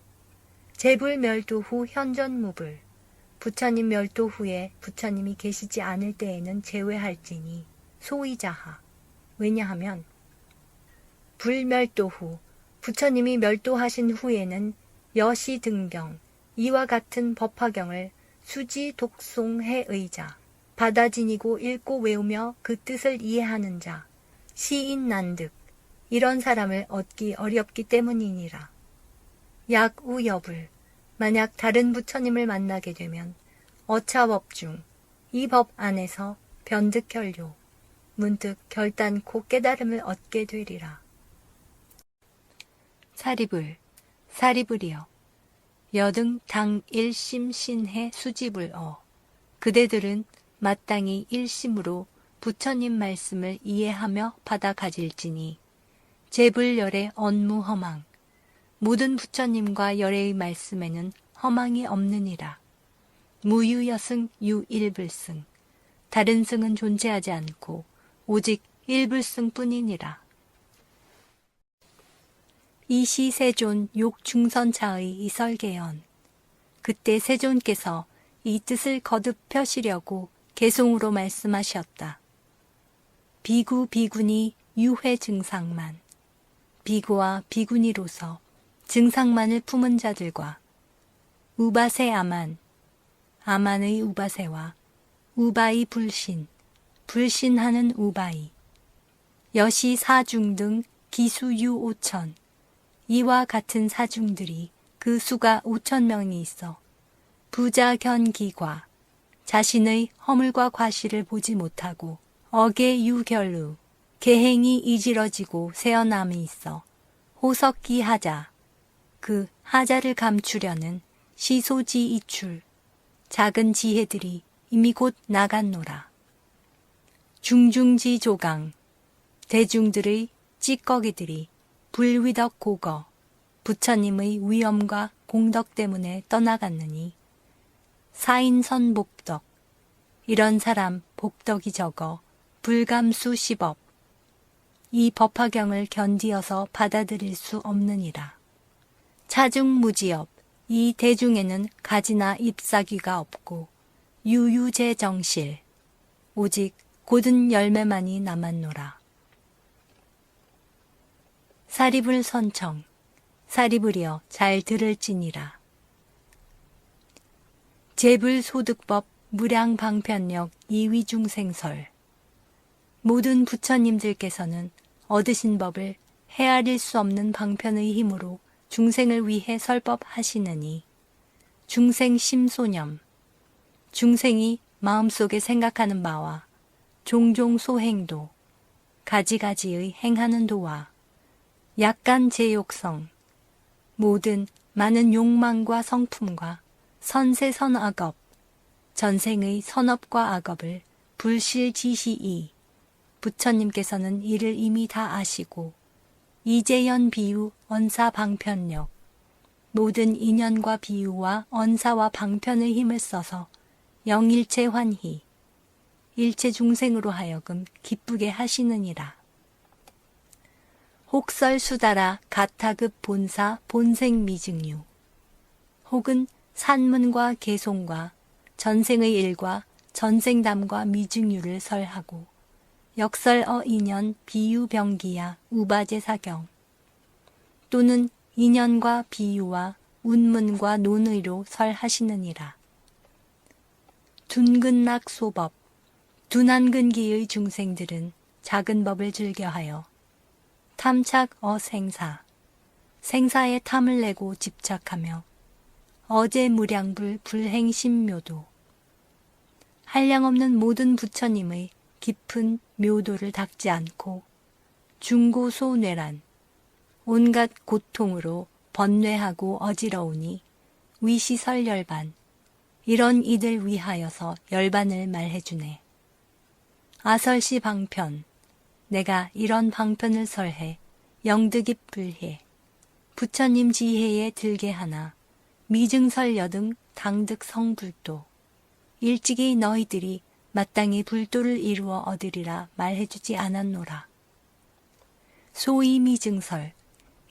재불 멸도 후 현전무불, 부처님 멸도 후에 부처님이 계시지 않을 때에는 제외할지니 소이자하, 왜냐하면 불멸도 후, 부처님이 멸도하신 후에는 여시등경, 이와 같은 법화경을 수지 독송해 의자, 받아 지니고 읽고 외우며 그 뜻을 이해하는 자, 시인난득, 이런 사람을 얻기 어렵기 때문이니라. 약우여불, 만약 다른 부처님을 만나게 되면 어차법 중, 이 법 안에서 변득결요, 문득 결단코 깨달음을 얻게 되리라. 사리불이여, 여등 당 일심신해 수지불어, 그대들은 마땅히 일심으로 부처님 말씀을 이해하며 받아 가질지니 재불열의 언무허망, 모든 부처님과 열애의 말씀에는 허망이 없느니라. 무유여승 유일불승, 다른 승은 존재하지 않고 오직 일불승뿐이니라. 이시 세존 욕중선차의 이설개연, 그때 세존께서 이 뜻을 거듭 펴시려고 개송으로 말씀하셨다. 비구 비구니 유회 증상만, 비구와 비구니로서 증상만을 품은 자들과 우바세 아만의 우바세와 우바이 불신하는 우바이, 여시 사중 등 기수유 5천, 이와 같은 사중들이 그 수가 5,000명이 있어 부자견기과, 자신의 허물과 과실을 보지 못하고 어계유결루, 계행이 이지러지고 새어남이 있어 호석기 하자, 그 하자를 감추려는 시소지 이출, 작은 지혜들이 이미 곧 나갔노라. 중중지 조강, 대중들의 찌꺼기들이 불위덕 고거, 부처님의 위엄과 공덕 때문에 떠나갔느니 사인선 복덕, 이런 사람 복덕이 적어 불감수 시법, 이 법화경을 견디어서 받아들일 수 없느니라. 차중무지업, 이 대중에는 가지나 잎사귀가 없고 유유제정실, 오직 곧은 열매만이 남았노라. 사리불 선청, 사리불이여 잘 들을지니라. 재불소득법 무량방편력 이위중생설, 모든 부처님들께서는 얻으신 법을 헤아릴 수 없는 방편의 힘으로 중생을 위해 설법하시느니 중생 심소념. 중생이 마음속에 생각하는 바와 종종 소행도, 가지가지의 행하는 도와 약간 제욕성, 모든 많은 욕망과 성품과 선세선악업, 전생의 선업과 악업을 불실지시이 부처님께서는 이를 이미 다 아시고 이재연 비유 언사 방편력, 모든 인연과 비유와 언사와 방편의 힘을 써서 영일체 환희, 일체 중생으로 하여금 기쁘게 하시느니라. 혹설수다라 가타급 본사 본생 미증류, 혹은 산문과 개송과 전생의 일과 전생담과 미증류를 설하고 역설어 인연 비유병기야 우바제사경, 또는 인연과 비유와 운문과 논의로 설하시느니라. 둔근락 소법, 둔한근기의 중생들은 작은 법을 즐겨하여 탐착 어생사, 생사에 탐을 내고 집착하며 어제무량불 불행심묘도, 한량없는 모든 부처님의 깊은 묘도를 닦지 않고 중고소뇌란, 온갖 고통으로 번뇌하고 어지러우니 위시설열반, 이런 이들 위하여서 열반을 말해주네. 아설시 방편, 내가 이런 방편을 설해 영득입 불해, 부처님 지혜에 들게 하나 미증설 여등 당득 성불도, 일찍이 너희들이 마땅히 불도를 이루어 얻으리라 말해주지 않았노라. 소위 미증설,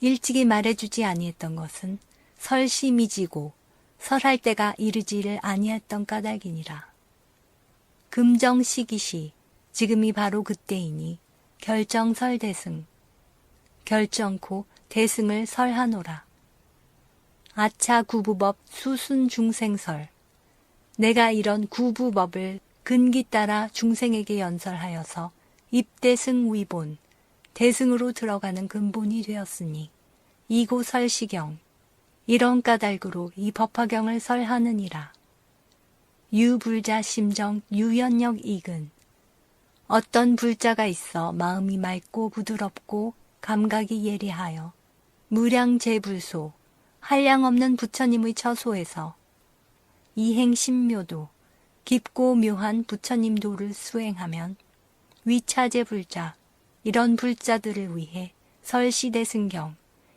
일찍이 말해주지 아니했던 것은 설시미지고 설할 때가 이르지를 아니했던 까닭이니라. 금정시기시, 지금이 바로 그때이니 결정설대승, 결정코 대승을 설하노라. 아차 구부법 수순중생설, 내가 이런 구부법을 근기 따라 중생에게 연설하여서 입대승 위본, 대승으로 들어가는 근본이 되었으니 이고 설시경, 이런 까닭으로 이 법화경을 설하느니라. 유불자 심정 유연력 이근, 어떤 불자가 있어 마음이 맑고 부드럽고 감각이 예리하여 무량제불소, 한량없는 부처님의 처소에서 이행신묘도, 깊고 묘한 부처님 도를 수행하면 위차제 불자, 이런 불자들을 위해 설시대승경,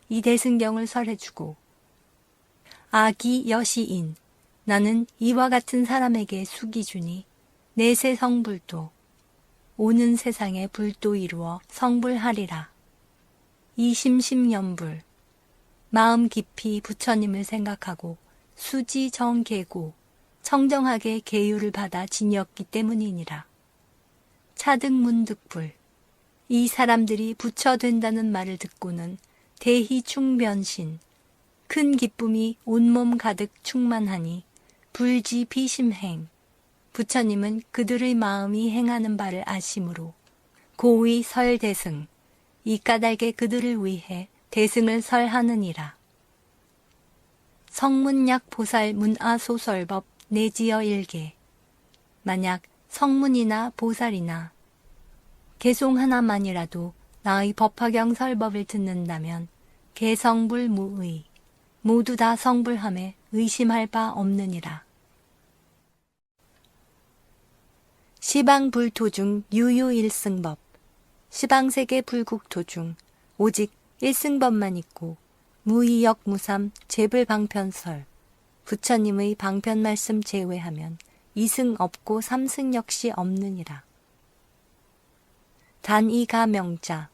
이 대승경을 설해주고, 아기 여시인, 나는 이와 같은 사람에게 숙이 주니 내세 성불도, 오는 세상에 불도 이루어 성불하리라. 이심심연불, 마음 깊이 부처님을 생각하고 수지정계고 청정하게 계율을 받아 지녔기 때문이니라. 차득문득불, 이 사람들이 부처 된다는 말을 듣고는 대희충변신, 큰 기쁨이 온몸 가득 충만하니 불지비심행, 부처님은 그들의 마음이 행하는 바를 아심으로 고의 설대승, 이 까닭에 그들을 위해 대승을 설하느니라. 성문약 보살 문아소설법 내지어 일개, 만약 성문이나 보살이나 개송 하나만이라도 나의 법화경 설법을 듣는다면 개성불무의, 모두 다 성불함에 의심할 바 없느니라. 시방불토 중 유유일승법, 시방세계 불국토 중 오직 일승법만 있고 무이역 무삼 제불방편설, 부처님의 방편 말씀 제외하면 이승 없고 삼승 역시 없느니라. 단 이 가명자,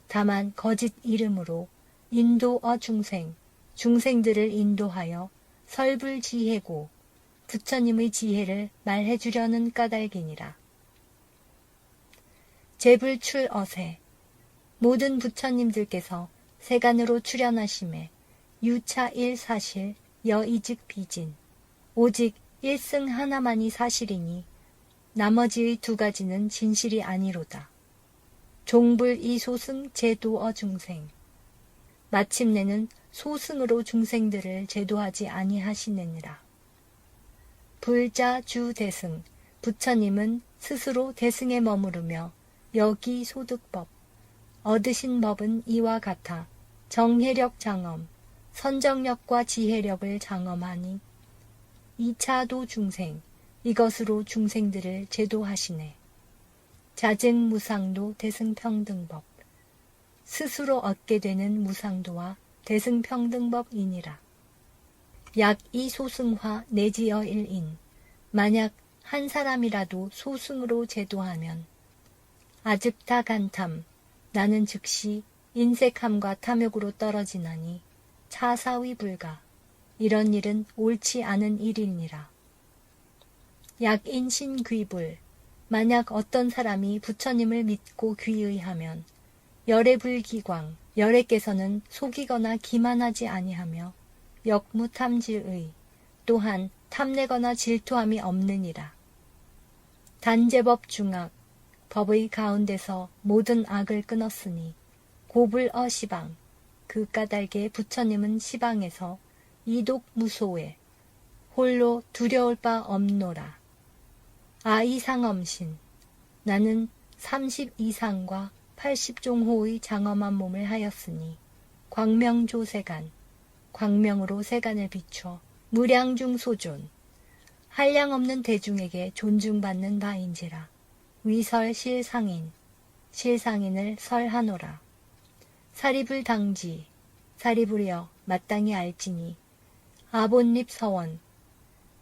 다만 거짓 이름으로 인도어 중생, 중생들을 인도하여 설불지혜고 부처님의 지혜를 말해주려는 까닭이니라. 제불출어세, 모든 부처님들께서 세간으로 출현하심에 유차 일사실 여이직 비진, 오직 일승 하나만이 사실이니 나머지의 두 가지는 진실이 아니로다. 종불 이소승 제도어 중생, 마침내는 소승으로 중생들을 제도하지 아니하시느니라. 불자 주 대승, 부처님은 스스로 대승에 머무르며 여기 소득법, 얻으신 법은 이와 같아 정혜력 장엄, 선정력과 지혜력을 장엄하니 2차도 중생, 이것으로 중생들을 제도하시네. 자증무상도 대승평등법, 스스로 얻게 되는 무상도와 대승평등법이니라. 약 이 소승화 내지어 일인, 만약 한 사람이라도 소승으로 제도하면 아즙타 간탐, 나는 즉시 인색함과 탐욕으로 떨어지나니 차사위 불가, 이런 일은 옳지 않은 일이니라. 약인신 귀불, 만약 어떤 사람이 부처님을 믿고 귀의하면 열애불기광, 열애께서는 속이거나 기만하지 아니하며 역무탐질의, 또한 탐내거나 질투함이 없느니라. 단제법 중악, 법의 가운데서 모든 악을 끊었으니 고불어 시방, 그 까닭에 부처님은 시방에서 이독무소에 홀로 두려울 바 없노라. 아이상엄신, 나는 30이상과 80종호의 장엄한 몸을 하였으니 광명조세간, 광명으로 세간을 비춰 무량중 소존, 한량없는 대중에게 존중받는 바인지라. 위설 실상인, 실상인을 설하노라. 사리불 당지, 사리불여 마땅히 알지니 아본립 서원,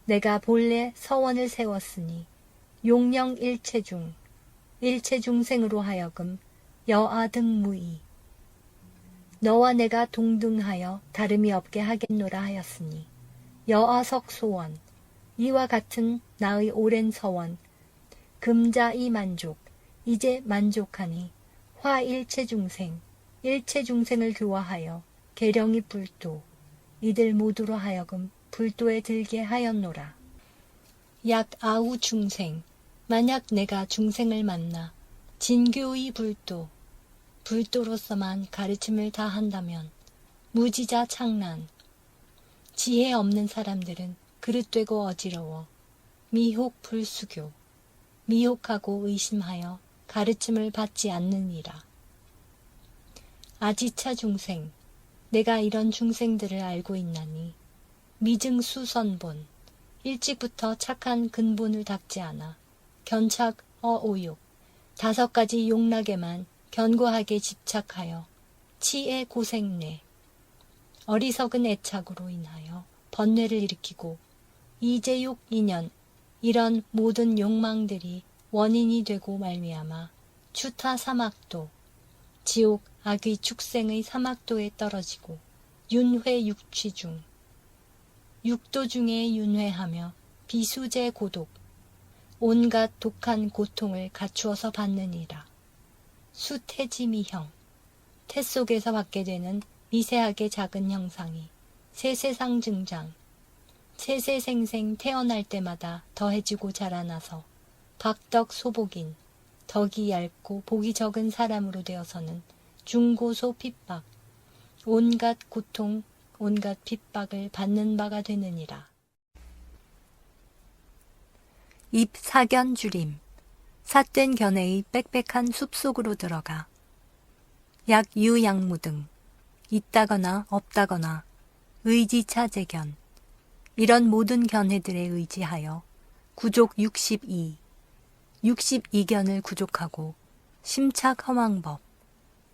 내가 본래 서원을 세웠으니 용령 일체중, 일체중생으로 하여금 여아등무이, 너와 내가 동등하여 다름이 없게 하겠노라 하였으니 여아석 소원, 이와 같은 나의 오랜 서원, 금자이 만족, 이제 만족하니 화일체중생, 일체중생을 교화하여 계령이 불도, 이들 모두로 하여금 불도에 들게 하였노라. 약 아우 중생, 만약 내가 중생을 만나 진교의 불도, 불도로서만 가르침을 다 한다면 무지자 창란, 지혜 없는 사람들은 그릇되고 어지러워 미혹 불수교, 미혹하고 의심하여 가르침을 받지 않느니라. 아지차 중생, 내가 이런 중생들을 알고 있나니 미증수선본, 일찍부터 착한 근본을 닦지 않아 견착 어오욕, 5가지 욕락에만 견고하게 집착하여 치의 고생내, 어리석은 애착으로 인하여 번뇌를 일으키고 이제욕 인연, 이런 모든 욕망들이 원인이 되고 말미암아 추타 사막도, 지옥 악의 축생의 사막도에 떨어지고 윤회 육취 중, 육도 중에 윤회하며 비수제 고독, 온갖 독한 고통을 갖추어서 받느니라. 수태지미형, 태 속에서 받게 되는 미세하게 작은 형상이 세세상 증장, 세세생생 태어날 때마다 더해지고 자라나서 박덕 소복인, 덕이 얇고 복이 적은 사람으로 되어서는 중고소 핍박, 온갖 고통, 온갖 핍박을 받는 바가 되느니라. 입 사견 줄임, 삿된 견해의 빽빽한 숲속으로 들어가 약 유양무 등 있다거나 없다거나 의지차재견, 이런 모든 견해들에 의지하여 구족 62견을 구족하고 심착 허망법,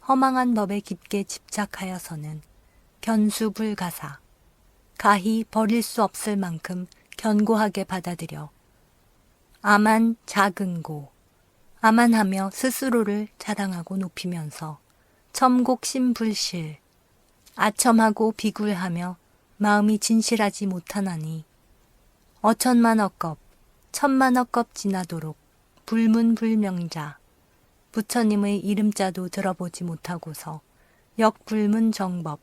허망한 법에 깊게 집착하여서는 견수불가사, 가히 버릴 수 없을 만큼 견고하게 받아들여 아만 자근고, 아만하며 스스로를 자랑하고 높이면서 첨곡심불실, 아첨하고 비굴하며 마음이 진실하지 못하나니 어천만억겁, 천만억겁 지나도록 불문불명자, 부처님의 이름자도 들어보지 못하고서 역불문정법,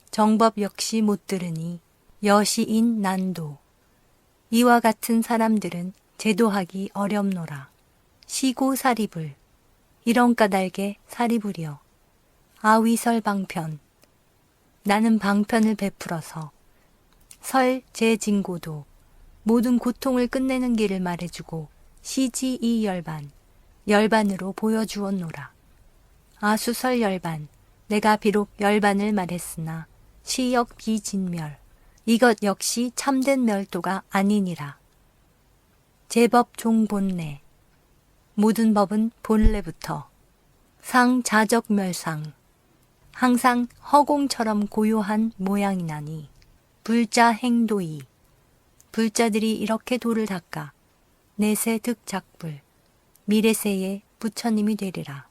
정법 역시 못 들으니 여시인 난도, 이와 같은 사람들은 제도하기 어렵노라. 시고사리불, 이런 까닭에 사리불이여. 아위설 방편, 나는 방편을 베풀어서 설 제진고도, 모든 고통을 끝내는 길을 말해주고 시지 이 열반, 열반으로 보여주었노라. 아수설 열반, 내가 비록 열반을 말했으나 시역 비진멸, 이것 역시 참된 멸도가 아니니라. 제법 종본래, 모든 법은 본래부터 상자적멸상, 항상 허공처럼 고요한 모양이나니 불자 행도이, 불자들이 이렇게 도를 닦아 내세 득작불, 미래세의 부처님이 되리라.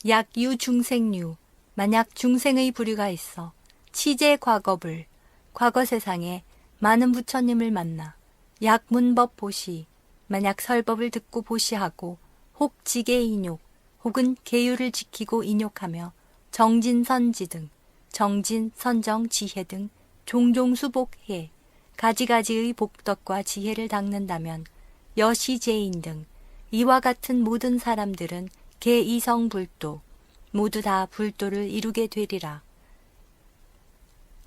약유 중생류, 만약 중생의 부류가 있어 치제 과거불, 과거 세상에 많은 부처님을 만나 약문법 보시, 만약 설법을 듣고 보시하고 혹 지계 인욕, 혹은 계율을 지키고 인욕하며 정진선지 등, 정진, 선정, 지혜 등 종종 수복해 가지가지의 복덕과 지혜를 닦는다면 여시제인 등 이와 같은 모든 사람들은 개이성불도, 모두 다 불도를 이루게 되리라.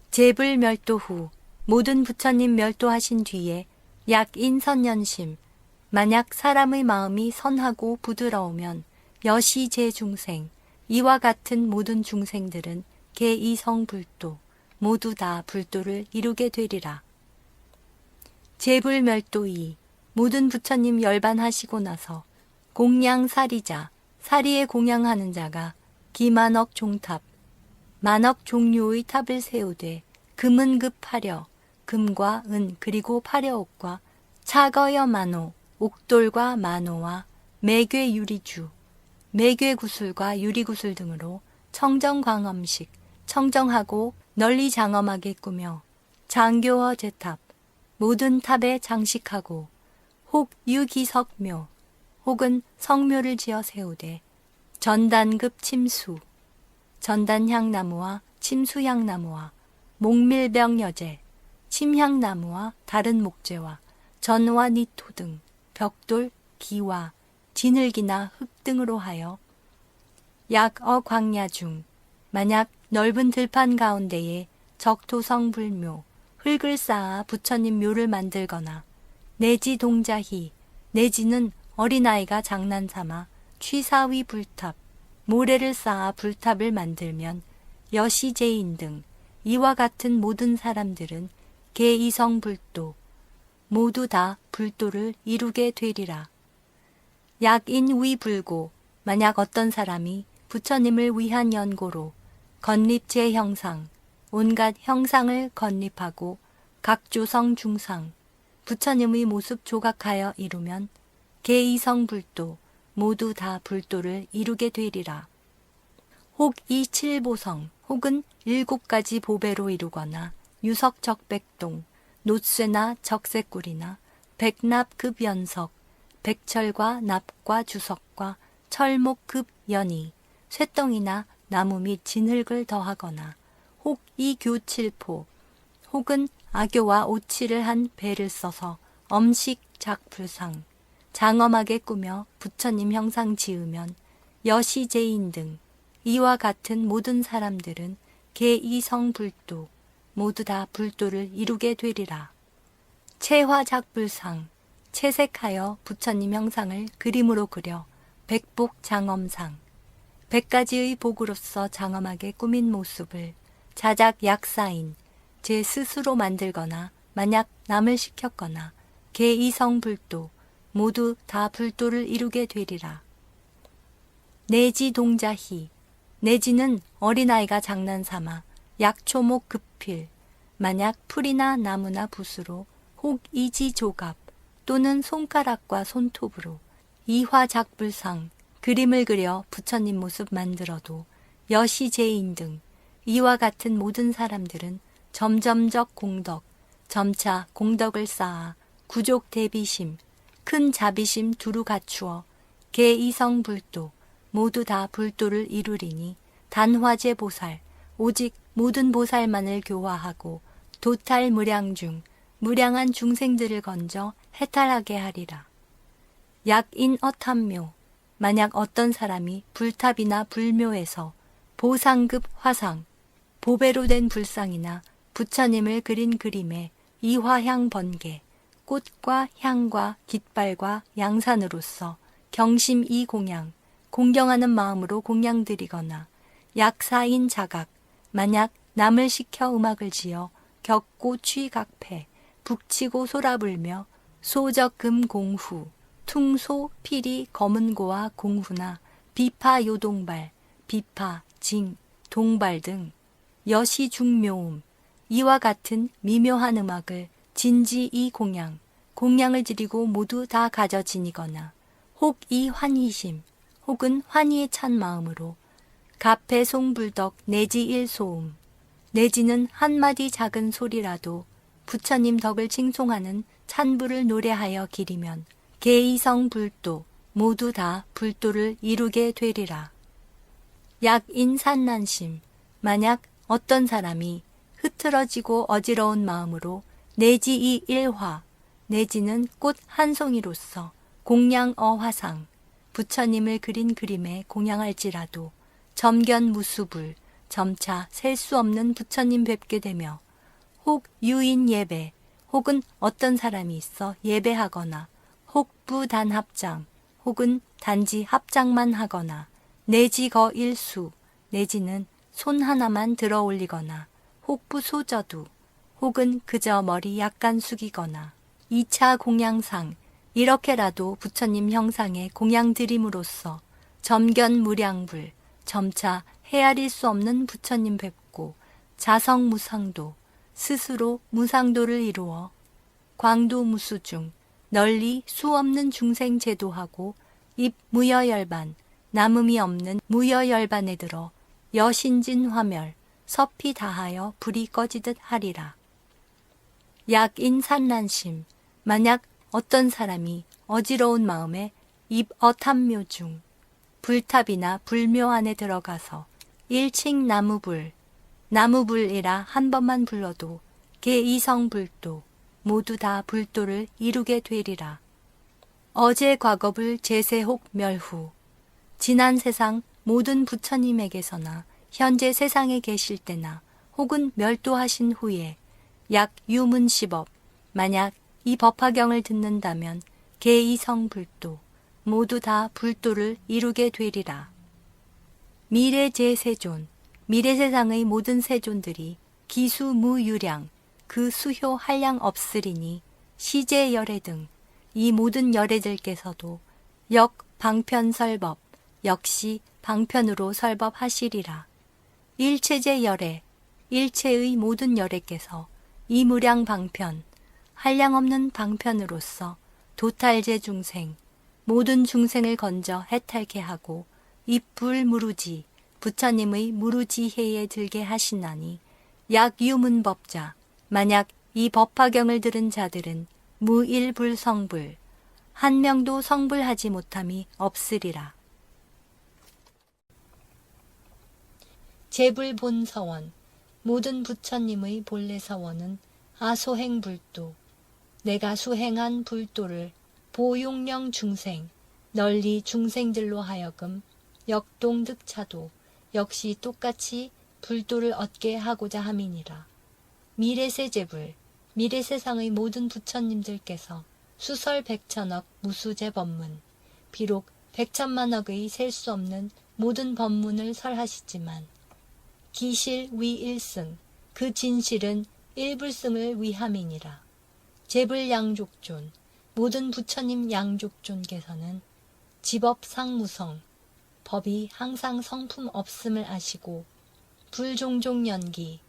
제불멸도 후 모든 부처님 멸도하신 뒤에 약인선연심, 만약 사람의 마음이 선하고 부드러우면 여시제중생, 이와 같은 모든 중생들은 개이성불도, 모두 다 불도를 이루게 되리라. 제불멸도이, 모든 부처님 열반하시고 나서 공양사리자, 사리에 공양하는 자가 기만억 종탑, 만억 종류의 탑을 세우되 금은 급하려, 금과 은 그리고 파려옥과 차거여 만호, 옥돌과 만호와 매괴 유리주, 매괴 구슬과 유리 구슬 등으로 청정광엄식, 청정하고 널리 장엄하게 꾸며 장교어 제탑, 모든 탑에 장식하고 혹 유기석묘, 혹은 성묘를 지어 세우되 전단급 침수, 전단향나무와 침수향나무와 목밀병여제, 침향나무와 다른 목재와 전와 니토 등 벽돌, 기와 진흙이나 흙 등으로 하여 약어광야 중 만약 넓은 들판 가운데에 적토성불묘, 흙을 쌓아 부처님 묘를 만들거나 내지 동자희, 내지는 어린아이가 장난삼아 취사위 불탑, 모래를 쌓아 불탑을 만들면 여시제인 등 이와 같은 모든 사람들은 개이성불도, 모두 다 불도를 이루게 되리라. 약인위불고, 만약 어떤 사람이 부처님을 위한 연고로 건립제 형상, 온갖 형상을 건립하고 각조성 중상, 부처님의 모습 조각하여 이루면 개이성불도, 모두 다 불도를 이루게 되리라. 혹 이 칠보성, 혹은 7가지 보배로 이루거나 유석적백동, 노쇠나 적색꿀이나 백납급연석, 백철과 납과 주석과 철목급연이, 쇠덩이나 나무 및 진흙을 더하거나 혹 이 교칠포, 혹은 악교와 오칠을 한 배를 써서 엄식 작불상, 장엄하게 꾸며 부처님 형상 지으면 여시제인 등 이와 같은 모든 사람들은 개이성불도, 모두 다 불도를 이루게 되리라. 채화작불상, 채색하여 부처님 형상을 그림으로 그려 백복장엄상, 100가지의 복으로서 장엄하게 꾸민 모습을 자작 약사인, 제 스스로 만들거나 만약 남을 시켰거나 개이성불도, 모두 다 불도를 이루게 되리라. 내지 동자희, 내지는 어린아이가 장난삼아 약초목 급필, 만약 풀이나 나무나 붓으로 혹 이지 조갑 또는 손가락과 손톱으로 이화작불상, 그림을 그려 부처님 모습 만들어도 여시제인 등 이와 같은 모든 사람들은 점점적 공덕, 점차 공덕을 쌓아 구족 대비심, 큰 자비심 두루 갖추어 개이성불도, 모두 다 불도를 이루리니 단화제 보살, 오직 모든 보살만을 교화하고 도탈무량 중 무량한 중생들을 건져 해탈하게 하리라. 약인 어탐묘, 만약 어떤 사람이 불탑이나 불묘에서 보상급 화상, 보배로 된 불상이나 부처님을 그린 그림에 이화향 번개, 꽃과 향과 깃발과 양산으로서 경심 이공양, 공경하는 마음으로 공양드리거나 약사인 자각, 만약 남을 시켜 음악을 지어 격고 취각패, 북치고 소라불며 소적금 공후, 퉁소 피리 검은고와 공후나 비파 요동발, 비파, 징, 동발 등 여시중묘음, 이와 같은 미묘한 음악을 진지 이 공양, 공양을 드리고 모두 다 가져 지니거나 혹 이 환희심, 혹은 환희에 찬 마음으로 가패 송불덕 내지 일소음, 내지는 한마디 작은 소리라도 부처님 덕을 칭송하는 찬부를 노래하여 기리면 개이성 불도 모두 다 불도를 이루게 되리라. 약인산난심, 만약 어떤 사람이 흐트러지고 어지러운 마음으로 내지 이 일화, 내지는 꽃 한 송이로서 공양어화상, 부처님을 그린 그림에 공양할지라도 점견무수불, 점차 셀 수 없는 부처님 뵙게 되며 혹 유인 예배, 혹은 어떤 사람이 있어 예배하거나 혹 부단합장, 혹은 단지 합장만 하거나 내지 거일수, 내지는 손 하나만 들어 올리거나 혹부 소저두, 혹은 그저 머리 약간 숙이거나 2차 공양상, 이렇게라도 부처님 형상에 공양드림으로써 점견무량불, 점차 헤아릴 수 없는 부처님 뵙고 자성무상도, 스스로 무상도를 이루어 광도무수중, 널리 수없는 중생 제도하고 입 무여열반, 남음이 없는 무여열반에 들어 여신진 화멸, 서피 다하여 불이 꺼지듯 하리라. 약인산난심, 만약 어떤 사람이 어지러운 마음에 입어탐묘 중 불탑이나 불묘 안에 들어가서 일칭 나무불이라 한 번만 불러도 개이성불도 모두 다 불도를 이루게 되리라. 어제 과거불 제세혹 멸후, 지난 세상 모든 부처님에게서나 현재 세상에 계실 때나 혹은 멸도하신 후에 약 유문시법, 만약 이 법화경을 듣는다면 개이성불도 모두 다 불도를 이루게 되리라. 미래제세존, 미래세상의 모든 세존들이 기수무유량, 그 수효 한량 없으리니 시제열애 등 이 모든 열애들께서도 역 방편설법, 역시 방편으로 설법하시리라. 일체제 열애, 일체의 모든 열애께서 이무량 방편, 한량없는 방편으로서 도탈제 중생, 모든 중생을 건져 해탈케 하고 입불무루지, 부처님의 무루지해에 들게 하시나니 약유문법자, 만약 이 법화경을 들은 자들은 무일불성불, 한 명도 성불하지 못함이 없으리라. 제불본서원, 모든 부처님의 본래 서원은 아소행불도, 내가 수행한 불도를 보용령 중생, 널리 중생들로 하여금 역동득차도, 역시 똑같이 불도를 얻게 하고자 함이니라. 미래세제불, 미래세상의 모든 부처님들께서 수설 백천억 무수제 법문, 비록 백천만억의 셀 수 없는 모든 법문을 설하시지만 기실 위일승, 그 진실은 일불승을 위함이니라. 제불양족존, 모든 부처님 양족존께서는 지법상무성, 법이 항상 성품 없음을 아시고 불종종 연기,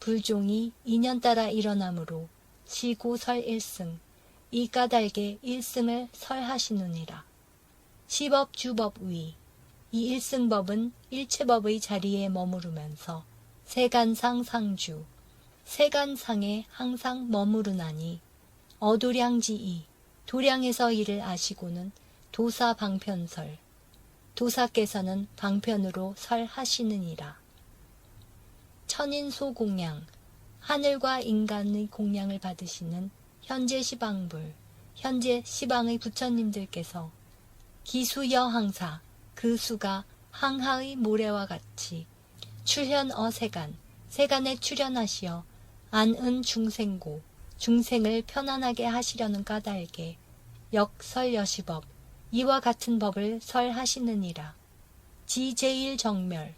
불종이 인연 따라 일어나므로 시고설일승, 이 까닭에 일승을 설하시느니라. 시법주법위, 이 일승법은 일체법의 자리에 머무르면서 세간상 상주, 세간상에 항상 머무르나니 어도량지이, 도량에서 일을 아시고는 도사방편설, 도사께서는 방편으로 설하시느니라. 천인소공양, 하늘과 인간의 공양을 받으시는 현재 시방불, 현재 시방의 부처님들께서 기수여항사, 그 수가 항하의 모래와 같이 출현어세간, 세간에 출현하시어 안은 중생고 중생을 편안하게 하시려는 까닭에 역설여시법 이와 같은 법을 설하시느니라. 지제일정멸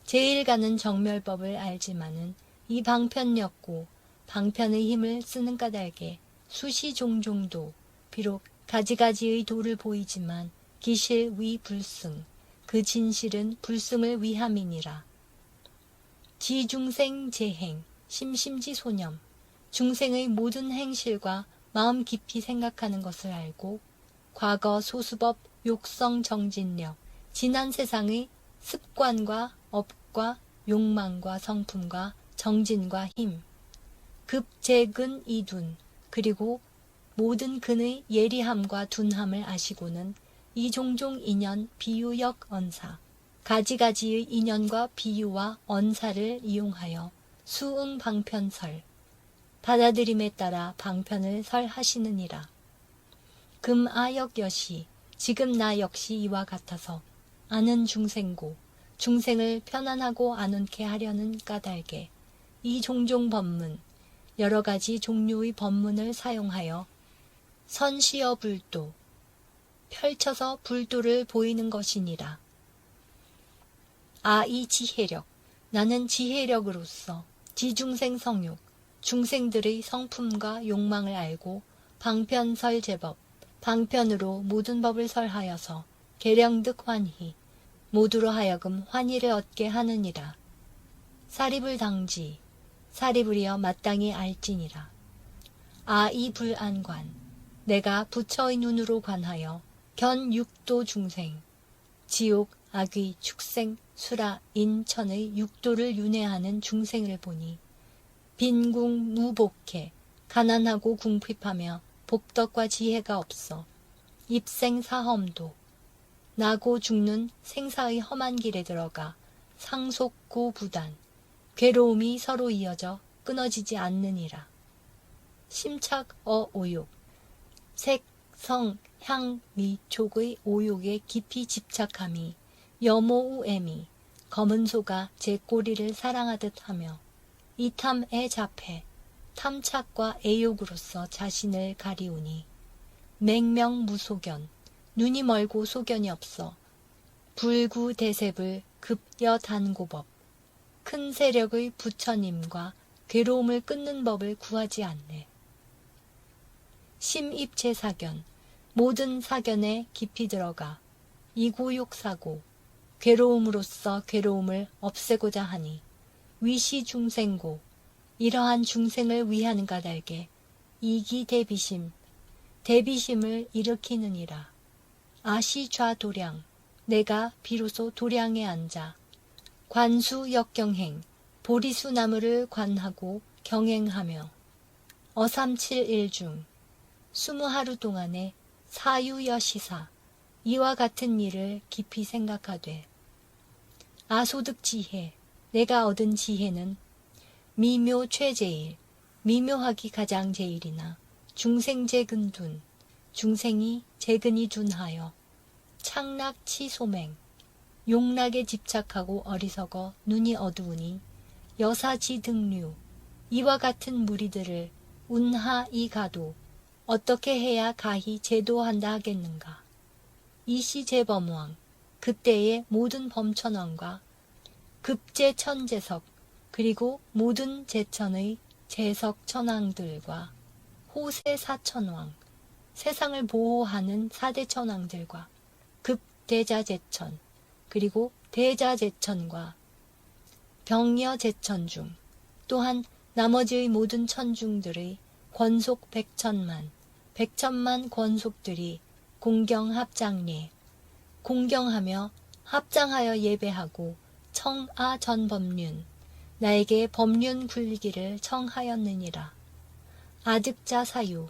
제일가는 정멸법을 알지만은 이 방편였고 방편의 힘을 쓰는 까닭에 수시종종도 비록 가지가지의 도를 보이지만 기실 위 불승 그 진실은 불승을 위함이니라. 지중생 제행 심심지소념 중생의 모든 행실과 마음 깊이 생각하는 것을 알고 과거 소수법 욕성 정진력 지난 세상의 습관과 업과 욕망과 성품과 정진과 힘 급재근 이둔 그리고 모든 근의 예리함과 둔함을 아시고는 이 종종 인연 비유역 언사 가지가지의 인연과 비유와 언사를 이용하여 수응 방편설 받아들임에 따라 방편을 설하시느니라. 금아역 여시 지금 나 역시 이와 같아서 아는 중생고 중생을 편안하고 안온케 하려는 까닭에 이 종종 법문 여러 가지 종류의 법문을 사용하여 선시어 불도 펼쳐서 불도를 보이는 것이니라. 이 지혜력 나는 지혜력으로서 지중생 성욕 중생들의 성품과 욕망을 알고 방편설제법 방편으로 모든 법을 설하여서 계령득 환희 모두로 하여금 환희를 얻게 하느니라. 사리불 당지 사리불이여 마땅히 알지니라. 이 불안관 내가 부처의 눈으로 관하여 견 육도 중생 지옥 악의 축생 수라 인천의 육도를 윤회하는 중생을 보니 빈궁 무복해 가난하고 궁핍하며 복덕과 지혜가 없어 입생사험도 나고 죽는 생사의 험한 길에 들어가 상속고 부단 괴로움이 서로 이어져 끊어지지 않느니라. 심착 오욕 색, 성, 향, 미, 촉의 오욕에 깊이 집착함이 여모우애미 검은 소가 제 꼬리를 사랑하듯 하며 이탐에 잡해 탐착과 애욕으로서 자신을 가리우니 맹명무소견 눈이 멀고 소견이 없어 불구대셉을 급여단고법 큰 세력의 부처님과 괴로움을 끊는 법을 구하지 않네. 심입체사견 모든 사견에 깊이 들어가 이고욕사고 괴로움으로써 괴로움을 없애고자 하니 위시중생고 이러한 중생을 위하는 까닭에 이기대비심 대비심을 일으키느니라. 아시좌도량 내가 비로소 도량에 앉아 관수역경행 보리수나무를 관하고 경행하며 어삼칠일중 20하루 동안에 사유여시사 이와 같은 일을 깊이 생각하되 아소득지혜 내가 얻은 지혜는 미묘 최제일 미묘하기 가장 제일이나 중생재근둔 중생이 재근이 둔하여 창락치소맹 용락에 집착하고 어리석어 눈이 어두우니 여사지등류 이와 같은 무리들을 운하이가도 어떻게 해야 가히 제도한다 하겠는가. 이시재범왕 그때의 모든 범천왕과 급제천제석 그리고 모든 제천의 제석천왕들과 호세사천왕 세상을 보호하는 사대천왕들과 급대자제천 그리고 대자제천과 병여제천 중 또한 나머지의 모든 천중들의 권속 백천만 권속들이 공경합장례 공경하며 합장하여 예배하고 청아전법륜 나에게 법륜 굴기를 청하였느니라. 아득자 사유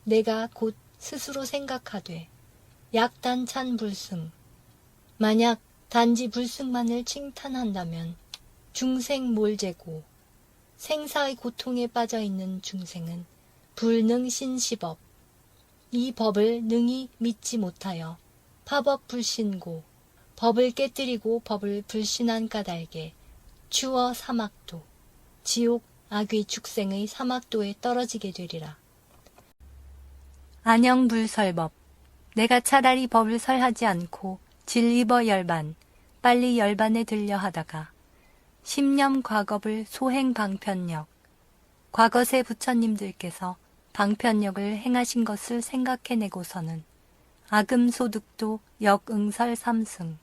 내가 곧 스스로 생각하되 약단찬 불승 만약 단지 불승만을 칭탄한다면 중생 몰제고 생사의 고통에 빠져있는 중생은 불능신시법 이 법을 능히 믿지 못하여 파법 불신고 법을 깨뜨리고 법을 불신한 까닭에 추워 사막도 지옥 악의 축생의 사막도에 떨어지게 되리라. 안영불설법. 내가 차라리 법을 설하지 않고 질입어 열반, 빨리 열반에 들려 하다가 십념 과겁을 소행 방편력. 과거세 부처님들께서 방편력을 행하신 것을 생각해내고서는 아금소득도 역응설 삼승.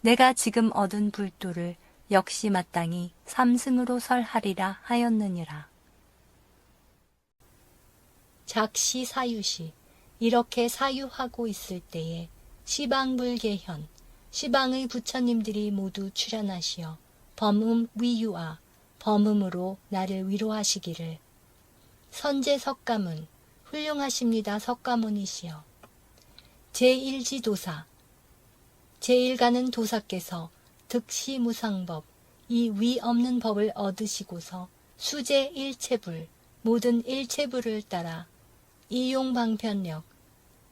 내가 지금 얻은 불도를 역시 마땅히 삼승으로 설하리라 하였느니라. 작시 사유시. 이렇게 사유하고 있을 때에 시방불계현, 시방의 부처님들이 모두 출현하시어 범음 위유아, 범음으로 나를 위로하시기를. 선제 석가문, 훌륭하십니다 석가모니시여. 제1지도사, 제1가는 도사께서 득시무상법, 이 위 없는 법을 얻으시고서 수제 일체불, 모든 일체불을 따라 이용방편력,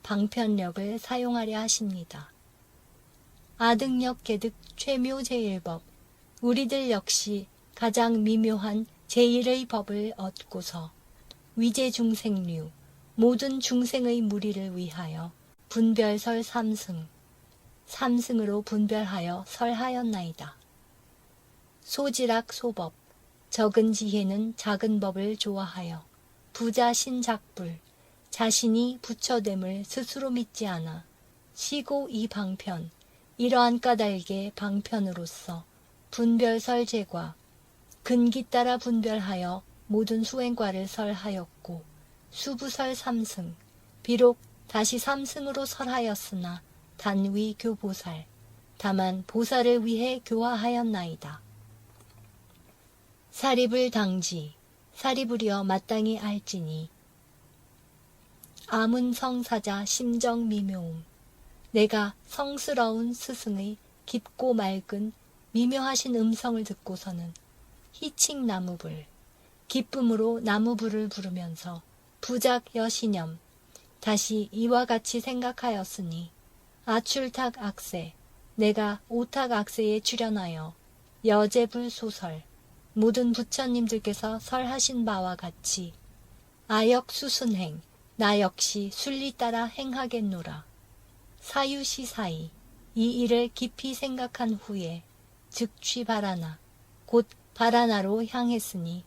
방편력을 사용하려 하십니다. 아등력 개득 최묘 제1법, 우리들 역시 가장 미묘한 제1의 법을 얻고서 위제중생류, 모든 중생의 무리를 위하여 분별설 삼승, 삼승으로 분별하여 설하였나이다. 소지락 소법, 적은 지혜는 작은 법을 좋아하여 부자신작불, 자신이 부처됨을 스스로 믿지 않아 시고 이 방편, 이러한 까닭의 방편으로서 분별설 제과, 근기 따라 분별하여 모든 수행과를 설하였고 수부설 삼승, 비록 다시 삼승으로 설하였으나 단위 교보살, 다만 보살을 위해 교화하였나이다. 사립을 당지, 사립으려 마땅히 알지니 아문성사자 심정미묘움. 내가 성스러운 스승의 깊고 맑은 미묘하신 음성을 듣고서는 희칭나무불, 기쁨으로 나무불을 부르면서 부작 여신념, 다시 이와 같이 생각하였으니 아출탁 악세, 내가 오탁 악세에 출연하여 여제불 소설, 모든 부처님들께서 설하신 바와 같이 아역수순행, 나 역시 순리 따라 행하겠노라. 사유시사이, 이 일을 깊이 생각한 후에 즉취 바라나, 곧 바라나로 향했으니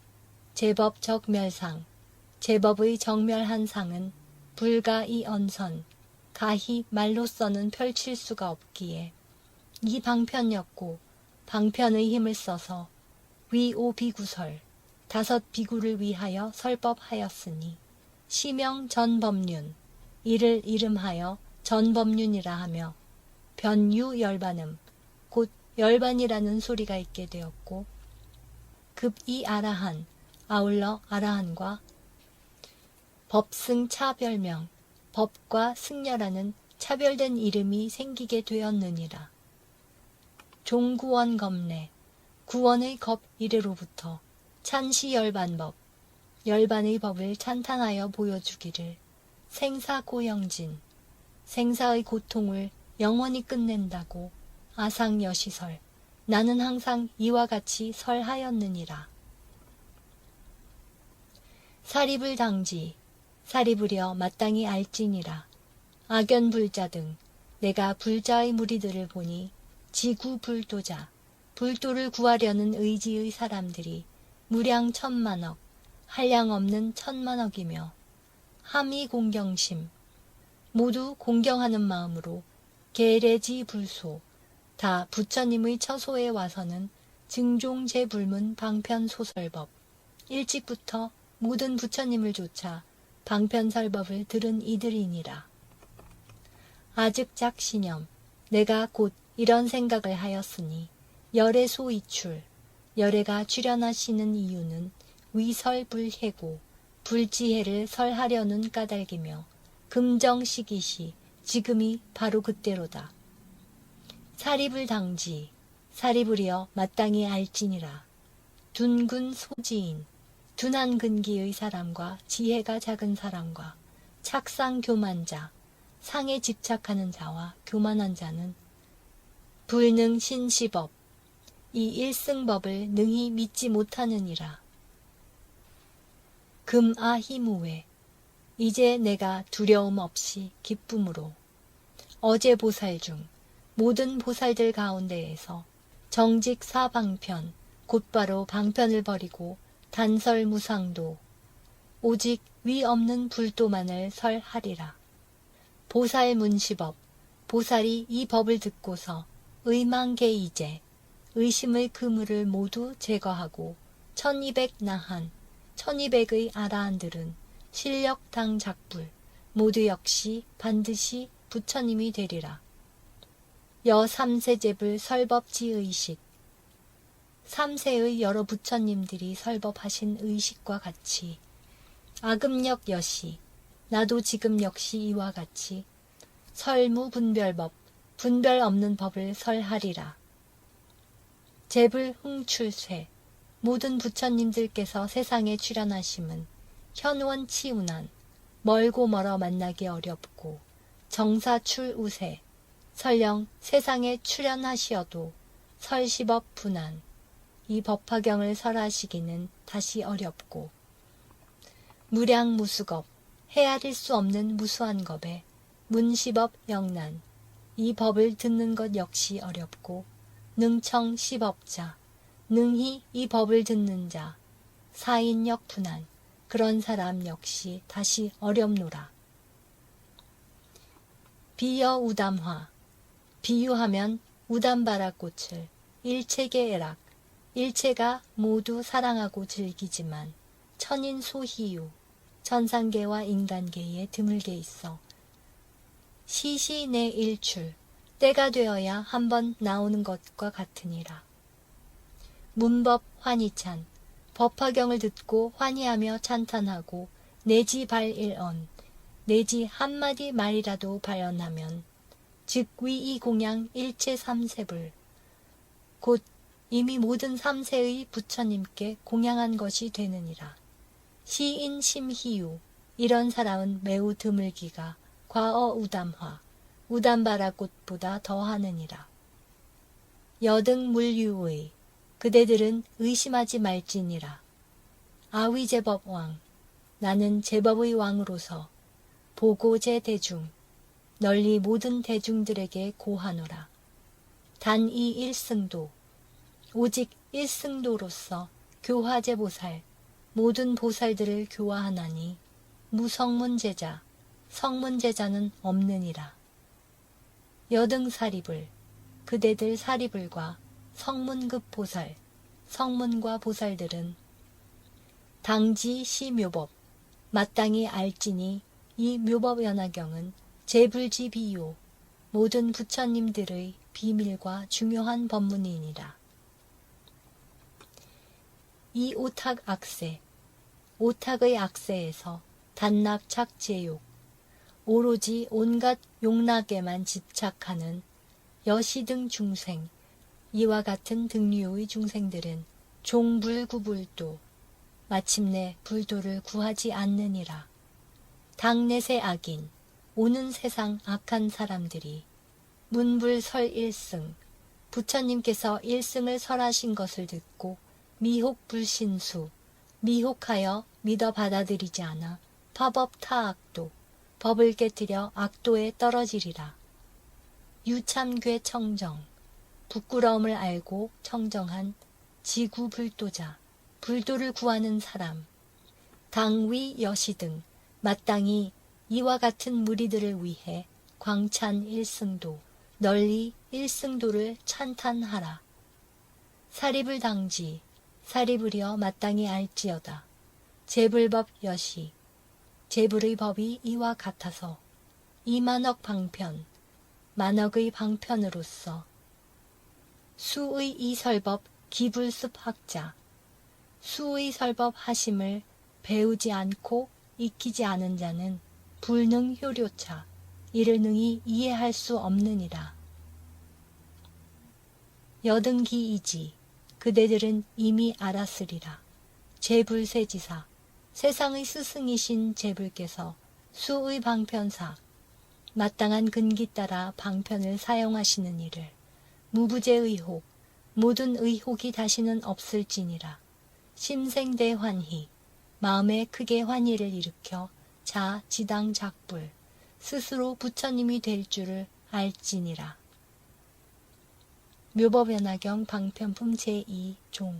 제법 적멸상, 제법의 정멸한 상은 불가 이 언선, 가히 말로서는 펼칠 수가 없기에 이 방편이었고 방편의 힘을 써서 위오 비구설, 5 비구를 위하여 설법하였으니 시명 전법륜, 이를 이름하여 전법륜이라 하며 변유 열반음, 곧 열반이라는 소리가 있게 되었고 급이 아라한, 아울러 아라한과 법승 차별명, 법과 승려라는 차별된 이름이 생기게 되었느니라. 종구원 검례, 구원의 겁 이래로부터 찬시 열반법, 열반의 법을 찬탄하여 보여주기를 생사고영진, 생사의 고통을 영원히 끝낸다고 아상여시설, 나는 항상 이와 같이 설하였느니라. 사립을 당지, 사립으려 마땅히 알지니라. 악연불자 등 내가 불자의 무리들을 보니 지구불도자, 불도를 구하려는 의지의 사람들이 무량 1000만억, 한량 없는 1000만억이며 함이 공경심, 모두 공경하는 마음으로 계례지 불소, 다 부처님의 처소에 와서는 증종제불문 방편소설법, 일찍부터 모든 부처님을 쫓아 방편설법을 들은 이들이니라. 아즉작신념, 내가 곧 이런 생각을 하였으니 열애소 이출, 열애가 출현하시는 이유는 위설불해고 불지혜를 설하려는 까닭이며 금정시기시, 지금이 바로 그때로다. 사립을 당지, 사립으려 마땅히 알지니라. 둔근 소지인, 둔한 근기의 사람과 지혜가 작은 사람과 착상 교만자, 상에 집착하는 자와 교만한 자는 불능 신시법, 이 일승법을 능히 믿지 못하느니라. 금아희무에 이제 내가 두려움 없이 기쁨으로 어제 보살 중 모든 보살들 가운데에서 정직 사방편 곧바로 방편을 버리고 단설무상도 오직 위 없는 불도만을 설하리라. 보살 문시법 보살이 이 법을 듣고서 의망계이제 의심의 그물을 모두 제거하고 1200 나한 1200의 아라한들은 실력당 작불 모두 역시 반드시 부처님이 되리라. 여 3세제불 설법지의식 3세의 여러 부처님들이 설법하신 의식과 같이 아금역 여시 나도 지금 역시 이와 같이 설무분별법 분별 없는 법을 설하리라. 제불 흥출쇠 모든 부처님들께서 세상에 출현하심은 현원치운한 멀고 멀어 만나기 어렵고 정사출우세 설령 세상에 출현하시어도 설시법 분한 이 법화경을 설하시기는 다시 어렵고 무량무수겁 헤아릴 수 없는 무수한 겁에 문시법 영난 이 법을 듣는 것 역시 어렵고 능청시법자 능히 이 법을 듣는 자 사인역 분한 그런 사람 역시 다시 어렵노라. 비여 우담화 비유하면 우담바라꽃을 일체계애락 일체가 모두 사랑하고 즐기지만 천인소희유 천상계와 인간계에 드물게 있어 시시 내 일출 때가 되어야 한번 나오는 것과 같으니라. 문법 환희찬 법화경을 듣고 환희하며 찬탄하고 내지 발일언 내지 한마디 말이라도 발언하면 즉 위이 공양 일체 삼세불 곧 이미 모든 삼세의 부처님께 공양한 것이 되느니라. 시인 심희유 이런 사람은 매우 드물기가 과어 우담화 우담바라꽃보다 더하느니라. 여등 물유의 그대들은 의심하지 말지니라. 아위제법왕 나는 제법의 왕으로서 보고제 대중 널리 모든 대중들에게 고하노라. 단 이 일승도 오직 일승도로서 교화제 보살 모든 보살들을 교화하나니 무성문제자 성문제자는 없느니라. 여등사리불 그대들 사리불과 성문급 보살 성문과 보살들은 당지 시묘법 마땅히 알지니 이 묘법연화경은 제불지비요 모든 부처님들의 비밀과 중요한 법문이니라. 이 오탁 악세 오탁의 악세에서 단낙착 제욕 오로지 온갖 욕락에만 집착하는 여시 등 중생 이와 같은 등류의 중생들은 종불구불도 마침내 불도를 구하지 않느니라. 당내세 악인 오는 세상 악한 사람들이 문불설 일승 부처님께서 일승을 설하신 것을 듣고 미혹불신수 미혹하여 믿어 받아들이지 않아 파법 타악도 법을 깨뜨려 악도에 떨어지리라. 유참괴 청정 부끄러움을 알고 청정한 지구불도자 불도를 구하는 사람 당위 여시 등 마땅히 이와 같은 무리들을 위해 광찬 일승도 널리 일승도를 찬탄하라. 사리불 당지 사리불이여 마땅히 알지어다. 제불법 여시 제불의 법이 이와 같아서 이만억 방편 만억의 방편으로서 수의 이설법 기불습 학자 수의 설법 하심을 배우지 않고 익히지 않은 자는 불능 효료차 이를 능히 이해할 수 없느니라. 여등기이지 그대들은 이미 알았으리라. 제불세지사 세상의 스승이신 제불께서 수의 방편사 마땅한 근기 따라 방편을 사용하시는 이를 무부재의혹 모든 의혹이 다시는 없을지니라. 심생대환희 마음에 크게 환희를 일으켜 자 지당작불 스스로 부처님이 될 줄을 알지니라. 묘법연화경 방편품 제2종